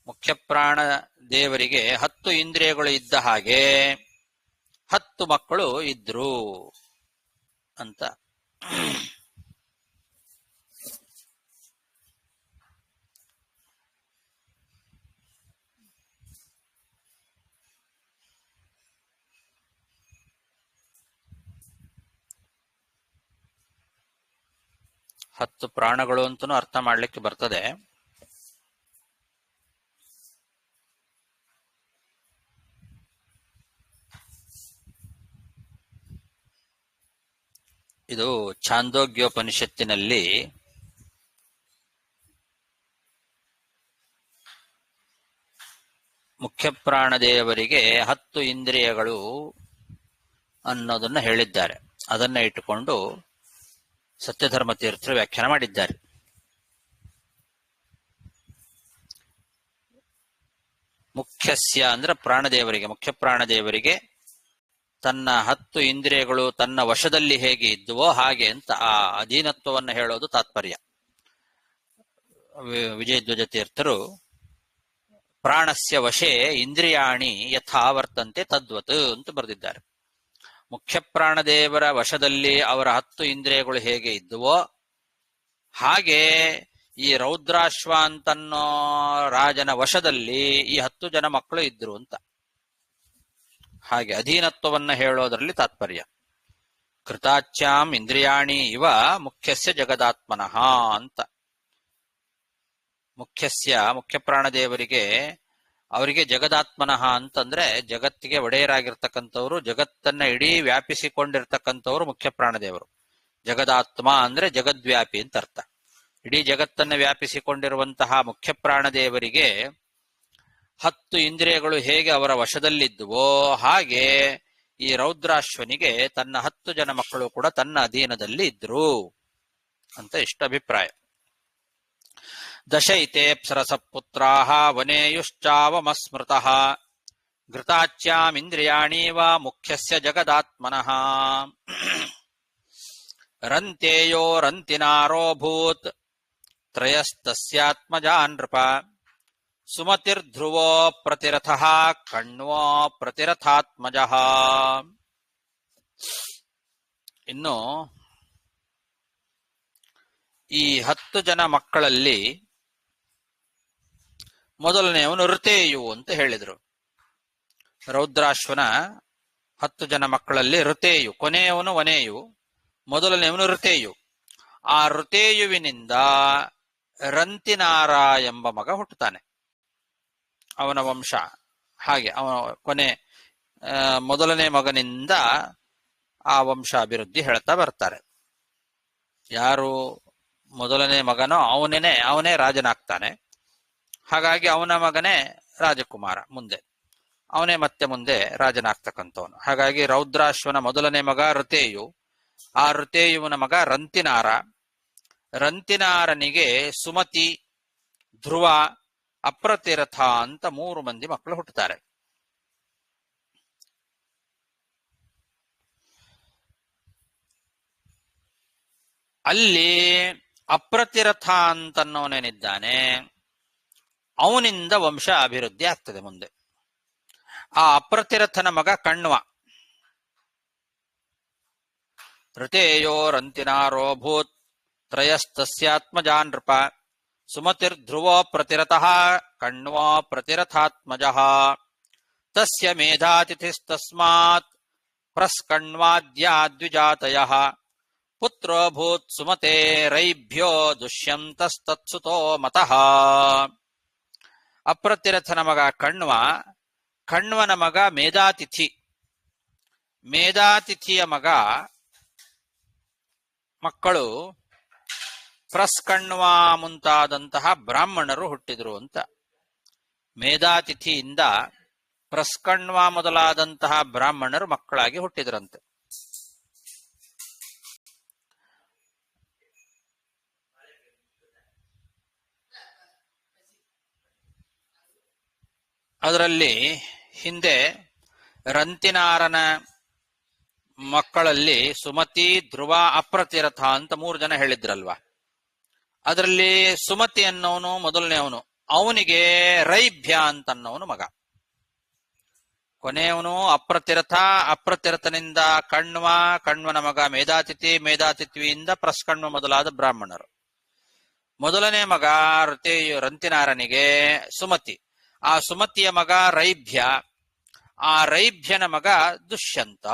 ಮುಖ್ಯ ಪ್ರಾಣ ದೇವರಿಗೆ 10 ಇಂದ್ರಿಯಗಳು ಇದ್ದ ಹಾಗೆ 10 ಮಕ್ಕಳು ಇದ್ರು ಅಂತ. ಹತ್ತು ಪ್ರಾಣಗಳು ಅಂತನೂ ಅರ್ಥ ಮಾಡ್ಲಿಕ್ಕೆ ಬರ್ತದೆ. ಇದು ಛಾಂದೋಗ್ಯೋಪನಿಷತ್ತಿನಲ್ಲಿ ಮುಖ್ಯ ಪ್ರಾಣದೇವರಿಗೆ 10 ಇಂದ್ರಿಯಗಳು ಅನ್ನೋದನ್ನ ಹೇಳಿದ್ದಾರೆ. ಅದನ್ನ ಇಟ್ಟುಕೊಂಡು ಸತ್ಯಧರ್ಮ ತೀರ್ಥರು ವ್ಯಾಖ್ಯಾನ ಮಾಡಿದ್ದಾರೆ. ಮುಖ್ಯಸ್ಯ ಅಂದ್ರೆ ಪ್ರಾಣದೇವರಿಗೆ, ಮುಖ್ಯ ಪ್ರಾಣದೇವರಿಗೆ ತನ್ನ 10 ಇಂದ್ರಿಯಗಳು ತನ್ನ ವಶದಲ್ಲಿ ಹೇಗೆ ಇದ್ದುವೋ ಹಾಗೆ ಅಂತ ಆ ಅಧೀನತ್ವವನ್ನು ಹೇಳೋದು ತಾತ್ಪರ್ಯ. ವಿಜಯಧ್ವಜ ತೀರ್ಥರು ಪ್ರಾಣಸ್ಯ ವಶೇ ಇಂದ್ರಿಯಾಣಿ ಯಥಾ ವರ್ತಂತೆ ತದ್ವತ್ ಅಂತ ಬರೆದಿದ್ದಾರೆ. ಮುಖ್ಯ ಪ್ರಾಣದೇವರ ವಶದಲ್ಲಿ ಅವರ 10 ಇಂದ್ರಿಯಗಳು ಹೇಗೆ ಇದ್ದುವೋ ಹಾಗೆ ಈ ರೌದ್ರಾಶ್ವ ಅಂತನ್ನೋ ರಾಜನ ವಶದಲ್ಲಿ ಈ 10 ಜನ ಮಕ್ಕಳು ಇದ್ರು ಅಂತ. ಹಾಗೆ ಅಧೀನತ್ವವನ್ನ ಹೇಳೋದ್ರಲ್ಲಿ ತಾತ್ಪರ್ಯ. ಕೃತಾಚ್ಯಾಂ ಇಂದ್ರಿಯಾಣಿ ಇವ ಮುಖ್ಯಸ್ಯ ಜಗದಾತ್ಮನಃ ಅಂತ. ಮುಖ್ಯ ಪ್ರಾಣದೇವರಿಗೆ ಅವರಿಗೆ ಜಗದಾತ್ಮನಃ ಅಂತಂದ್ರೆ ಜಗತ್ತಿಗೆ ಒಡೆಯರಾಗಿರ್ತಕ್ಕಂಥವ್ರು, ಜಗತ್ತನ್ನ ಇಡೀ ವ್ಯಾಪಿಸಿಕೊಂಡಿರ್ತಕ್ಕಂಥವ್ರು ಮುಖ್ಯ ಪ್ರಾಣದೇವರು. ಜಗದಾತ್ಮ ಅಂದ್ರೆ ಜಗದ್ವ್ಯಾಪಿ ಅಂತ ಅರ್ಥ. ಇಡೀ ಜಗತ್ತನ್ನ ವ್ಯಾಪಿಸಿಕೊಂಡಿರುವಂತಹ ಮುಖ್ಯ ಪ್ರಾಣದೇವರಿಗೆ 10 ಇಂದ್ರಿಯಗಳು ಹೇಗೆ ಅವರ ವಶದಲ್ಲಿದ್ದುವೋ ಹಾಗೆ ಈ ರೌದ್ರಾಶ್ವನಿಗೆ ತನ್ನ 10 ಜನ ಮಕ್ಕಳು ಕೂಡ ತನ್ನ ಅಧೀನದಲ್ಲಿ ಇದ್ರು ಅಂತ ಇಷ್ಟ ಅಭಿಪ್ರಾಯ. ದಶೈತೇಪ್ಸರಸ ಪುತ್ರಾಃ ವನೇಯುಶ್ಚಾವಮಸ್ಮೃತಃ ಘೃತಾಚ್ಯಾಮಿಂದ್ರಿಯಾಣೀವ ಮುಖ್ಯಸ್ಯ ಜಗದಾತ್ಮನಃ ರಂತೇಯೋ ರಂತಿನಾರೋಭೂತ್ ತ್ರಯಸ್ತಸ್ಯಾತ್ಮಜಾ ನೃಪ ಸುಮತಿರ್ಧ್ರುವೋ ಪ್ರತಿರಥಃ ಕಣ್ವೋ ಪ್ರತಿರಥಾತ್ಮಜಃ. ಇನ್ನು ಈ 10 ಜನ ಮಕ್ಕಳಲ್ಲಿ ಮೊದಲನೆಯವನು ಋತೇಯು ಅಂತ ಹೇಳಿದ್ರು. ರೌದ್ರಾಶ್ವನ 10 ಜನ ಮಕ್ಕಳಲ್ಲಿ ಋತೇಯು, ಕೊನೆಯವನು ವನೇಯು, ಮೊದಲನೆಯವನು ಋತೇಯು. ಆ ಋತೇಯುವಿನಿಂದ ರಂತಿನಾರ ಎಂಬ ಮಗ ಹುಟ್ಟುತ್ತಾನೆ, ಅವನ ವಂಶ. ಹಾಗೆ ಅವನ ಮೊದಲನೇ ಮಗನಿಂದ ಆ ವಂಶ ಅಭಿವೃದ್ಧಿ ಹೇಳ್ತಾ ಬರ್ತಾರೆ. ಯಾರು ಮೊದಲನೇ ಮಗನೋ ಅವನೇ ರಾಜನಾಗ್ತಾನೆ. ಹಾಗಾಗಿ ಅವನ ಮಗನೇ ರಾಜಕುಮಾರ, ಅವನೇ ಮತ್ತೆ ಮುಂದೆ ರಾಜನಾಗ್ತಕ್ಕಂಥವನು. ಹಾಗಾಗಿ ರೌದ್ರಾಶ್ವನ ಮೊದಲನೇ ಮಗ ಋತೇಯು, ಆ ಋತೇಯುವನ ಮಗ ರಂತಿನಾರ. ರಂತಿನಾರನಿಗೆ ಸುಮತಿ, ಧ್ರುವ, ಅಪ್ರತಿರಥ ಅಂತ 3 ಮಂದಿ ಮಕ್ಕಳು ಹುಟ್ಟುತ್ತಾರೆ. ಅಲ್ಲಿ ಅಪ್ರತಿರಥ ಅಂತನ್ನೋನೇನಿದ್ದಾನೆ ಅವನಿಂದ ವಂಶ ಅಭಿವೃದ್ಧಿ ಆಗ್ತದೆ ಮುಂದೆ. ಆ ಅಪ್ರತಿರಥನ ಮಗ ಕಣ್ವ. ಋತೇಯೋ ರಂತಿನಾರೋಭೂತ್ ತ್ರಯಸ್ತಸ್ಯಾತ್ಮಜಾ ನೃಪ ಸುಮತಿರ್ಧ್ರುವೋ ಪ್ರತಿರಥಃ ಕಣ್ವೋ ಪ್ರತಿರಥಾತ್ಮಜಃ ತಸ್ಯ ಮೇಧಾತಿಥಿಸ್ತಸ್ಮಾತ್ ಪ್ರಸ್ಕಣ್ವಾದ್ಯಾದ್ವಿಜಾತಯಃ ಪುತ್ರೋಭೂತ್ ಸುಮತೇರೈಭ್ಯೋ ದುಷ್ಯಂತಸ್ತತ್ಸುತೋ ಮತಃ. ಅಪ್ರತಿರಥನ ಮಗ ಕಣ್ವ, ಕಣ್ವನ ಮಗ ಮೇಧಾತಿಥಿ, ಮೇಧಾತಿಥಿಯ ಮಕ್ಕಳು ಪ್ರಸ್ಕಣ್ವ ಮುಂತಾದಂತಹ ಬ್ರಾಹ್ಮಣರು ಹುಟ್ಟಿದ್ರು ಅಂತ. ಮೇಧಾತಿಥಿಯಿಂದ ಪ್ರಸ್ಕಣ್ವ ಮೊದಲಾದಂತಹ ಬ್ರಾಹ್ಮಣರು ಮಕ್ಕಳಾಗಿ ಹುಟ್ಟಿದ್ರಂತೆ. ಅದರಲ್ಲಿ ಹಿಂದೆ ರಂತಿನಾರನ ಮಕ್ಕಳಲ್ಲಿ ಸುಮತಿ, ಧ್ರುವ, ಅಪ್ರತಿರಥ ಅಂತ 3 ಜನ ಹೇಳಿದ್ರಲ್ವಾ. ಅದರಲ್ಲಿ ಸುಮತಿ ಅನ್ನೋನು ಮೊದಲನೇವನು, ಅವನಿಗೆ ರೈಭ್ಯ ಅಂತನ್ನೋನು ಮಗ. ಕೊನೆಯವನು ಅಪ್ರತಿರಥ, ಅಪ್ರತಿರಥನಿಂದ ಕಣ್ವ, ಕಣ್ವನ ಮಗ ಮೇಧಾತಿಥಿ, ಮೇಧಾತಿಥಿಯಿಂದ ಪ್ರಸ್ಕಣ್ವ ಮೊದಲಾದ ಬ್ರಾಹ್ಮಣರು. ಮೊದಲನೇ ಮಗ ರಂತಿನಾರನಿಗೆ ಸುಮತಿ, ಆ ಸುಮತಿಯ ಮಗ ರೈಭ್ಯ, ಆ ರೈಭ್ಯನ ಮಗ ದುಷ್ಯಂತ.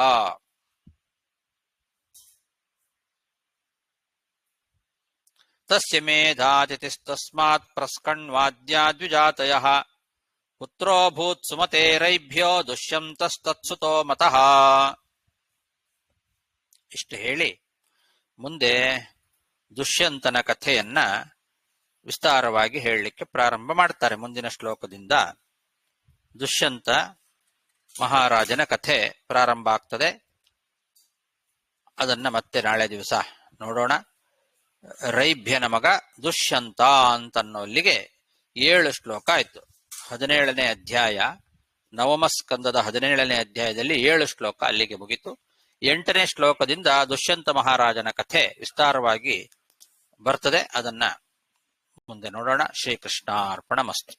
ತಸ್ಯ ಮೇಧಾತಿಥಿಸ್ತಸ್ಮಾತ್ ಪ್ರಸ್ಕಣ್ವಾದ್ಯಾದ್ವಿಜಾತಯಃ ಪುತ್ರೋಭೂತ್ ಸುಮತೇರೈಭ್ಯೋ ದುಷ್ಯಂತಸ್ತತ್ಸುತೋ ಮತಃ. ಇಷ್ಟು ಹೇಳಿ ಮುಂದೆ ದುಷ್ಯಂತನ ಕಥೆಯನ್ನ ವಿಸ್ತಾರವಾಗಿ ಹೇಳಲಿಕ್ಕೆ ಪ್ರಾರಂಭ ಮಾಡ್ತಾರೆ ಮುಂದಿನ ಶ್ಲೋಕದಿಂದ. ದುಷ್ಯಂತ ಮಹಾರಾಜನ ಕಥೆ ಪ್ರಾರಂಭ ಆಗ್ತದೆ. ಅದನ್ನ ಮತ್ತೆ ನಾಳೆ ದಿವಸ ನೋಡೋಣ. ರೈಭ್ಯನ ಮಗ ದುಷ್ಯಂತ ಅಂತನ್ನೋಲ್ಲಿಗೆ 7 ಶ್ಲೋಕ ಆಯ್ತು. 17ನೇ ಅಧ್ಯಾಯ, ನವಮ ಸ್ಕಂದದ 17ನೇ ಅಧ್ಯಾಯದಲ್ಲಿ 7 ಶ್ಲೋಕ ಅಲ್ಲಿಗೆ ಮುಗಿತು. 8ನೇ ಶ್ಲೋಕದಿಂದ ದುಷ್ಯಂತ ಮಹಾರಾಜನ ಕಥೆ ವಿಸ್ತಾರವಾಗಿ ಬರ್ತದೆ. ಅದನ್ನ ಮುಂದೆ ನೋಡೋಣ. ಶ್ರೀಕೃಷ್ಣಾರ್ಪಣಮಸ್ತು.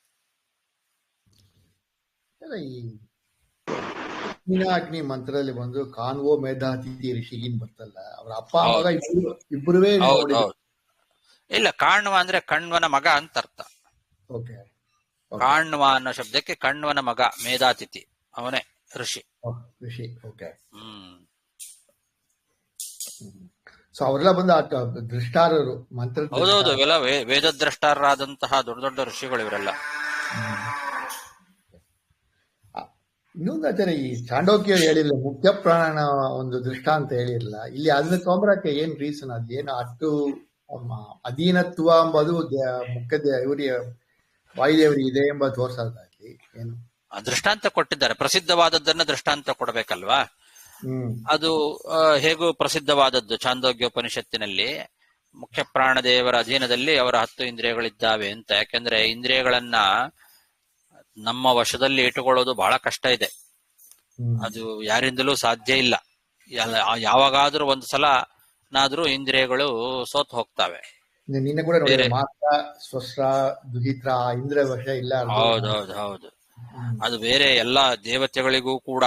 ಈ ಅಗ್ನಿ ಮಂತ್ರದಲ್ಲಿ ಬಂದು ಕಾನ್ವೋ ಮೇಧಾತಿಥಿ ಋಷಿಗಿನ್ ಬರ್ತಲ್ಲ, ಅವ್ರ ಅಪ್ಪ ಮಗ ಇಬ್ಬರುವೇ ನೋಡಿ. ಇಲ್ಲ, ಕಾಣ್ವ ಅಂದ್ರೆ ಕಣ್ವನ ಮಗ ಅಂತ ಅರ್ಥ. ಕಾಣ್ವ ಅನ್ನೋ ಶಬ್ದಕ್ಕೆ ಕಣ್ವನ ಮಗ ಮೇಧಾತಿಥಿ, ಅವನೇ ಋಷಿ. ಸೊ ಅವರೆಲ್ಲ ಬಂದು ದೃಷ್ಟಾರರು ಮಂತ್ರ. ಹೌದೌದು, ಇವೆಲ್ಲ ವೇದದ್ರಷ್ಟಾರರಾದಂತಹ ದೊಡ್ಡ ದೊಡ್ಡ ಋಷಿಗಳು ಇವರೆಲ್ಲ. ಇನ್ನೊಂದು ಆಚಾರ್ಯ, ಈ ಚಾಂಡೋಕ್ಯ ಹೇಳಿರ್ಲಿಲ್ಲ, ಮುಖ್ಯ ಪ್ರಾಣ ಒಂದು ದೃಷ್ಟಾಂತ ಹೇಳಿರ್ಲಿಲ್ಲ. ಇಲ್ಲಿ ಅದನ್ನ ತೊಂಬರಕ್ಕೆ ಏನ್ ರೀಸನ್? ಅದೇನು ಅಷ್ಟು ಅಧೀನತ್ವ ಎಂಬುದು ಮುಖ್ಯ ಇವರಿಗೆ ವಾಯುದೇವರಿಗೆ ಇದೆ ಎಂಬ ತೋರ್ಸೋದಾಗ್ಲಿ ಏನು ದೃಷ್ಟಾಂತ ಕೊಟ್ಟಿದ್ದಾರೆ. ಪ್ರಸಿದ್ಧವಾದದ್ದನ್ನ ದೃಷ್ಟಾಂತ ಕೊಡಬೇಕಲ್ವಾ? ಅದು ಹೇಗೂ ಪ್ರಸಿದ್ಧವಾದದ್ದು ಚಾಂದೋಗ್ಯೋಪನಿಷತ್ತಿನಲ್ಲಿ ಮುಖ್ಯ ಪ್ರಾಣದೇವರ ಅಧೀನದಲ್ಲಿ ಅವರ 10 ಇಂದ್ರಿಯಗಳಿದ್ದಾವೆ ಅಂತ. ಯಾಕೆಂದ್ರೆ ಇಂದ್ರಿಯಗಳನ್ನ ನಮ್ಮ ವಶದಲ್ಲಿ ಇಟ್ಟುಕೊಳ್ಳೋದು ಬಹಳ ಕಷ್ಟ ಇದೆ. ಅದು ಯಾರಿಂದಲೂ ಸಾಧ್ಯ ಇಲ್ಲ. ಯಾವಾಗಾದ್ರೂ ಒಂದು ಸಲ ನಾದ್ರೂ ಇಂದ್ರಿಯಗಳು ಸೋತ್ ಹೋಗ್ತವೆ. ಹೌದೌದು. ಅದು ಬೇರೆ ಎಲ್ಲಾ ದೇವತೆಗಳಿಗೂ ಕೂಡ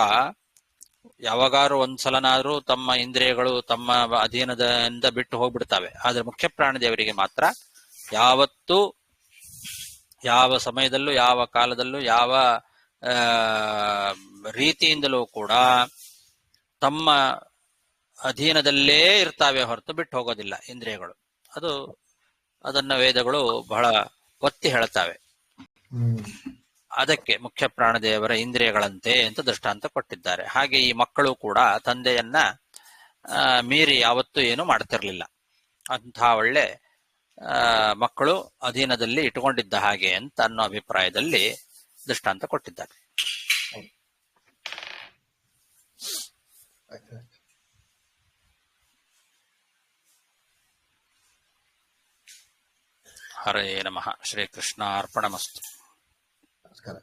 ಯಾವಾಗಾರು ಒಂದ್ಸಲನಾದ್ರೂ ತಮ್ಮ ಇಂದ್ರಿಯಗಳು ತಮ್ಮ ಅಧೀನದಿಂದ ಬಿಟ್ಟು ಹೋಗ್ಬಿಡ್ತವೆ. ಆದ್ರೆ ಮುಖ್ಯ ಪ್ರಾಣದೇವರಿಗೆ ಮಾತ್ರ ಯಾವತ್ತೂ, ಯಾವ ಸಮಯದಲ್ಲೂ, ಯಾವ ಕಾಲದಲ್ಲೂ, ಯಾವ ರೀತಿಯಿಂದಲೂ ಕೂಡ ತಮ್ಮ ಅಧೀನದಲ್ಲೇ ಇರ್ತಾವೆ ಹೊರತು ಬಿಟ್ಟು ಹೋಗೋದಿಲ್ಲ ಇಂದ್ರಿಯಗಳು. ಅದನ್ನ ವೇದಗಳು ಬಹಳ ಒತ್ತಿ ಹೇಳ್ತಾವೆ. ಅದಕ್ಕೆ ಮುಖ್ಯ ಪ್ರಾಣದೇವರ ಇಂದ್ರಿಯಗಳಂತೆ ಅಂತ ದೃಷ್ಟಾಂತ ಕೊಟ್ಟಿದ್ದಾರೆ. ಹಾಗೆ ಈ ಮಕ್ಕಳು ಕೂಡ ತಂದೆಯನ್ನ ಮೀರಿ ಯಾವತ್ತೂ ಏನು ಮಾಡ್ತಿರ್ಲಿಲ್ಲ. ಅಂತಹ ಒಳ್ಳೆ ಮಕ್ಕಳು ಅಧೀನದಲ್ಲಿ ಇಟ್ಟುಕೊಂಡಿದ್ದ ಹಾಗೆ ಅಂತ ಅನ್ನೋ ಅಭಿಪ್ರಾಯದಲ್ಲಿ ದೃಷ್ಟಾಂತ ಕೊಟ್ಟಿದ್ದಾರೆ. ಹರೇ ನಮಃ. ಶ್ರೀಕೃಷ್ಣಾರ್ಪಣಮಸ್ತು. ನಮಸ್ಕಾರ.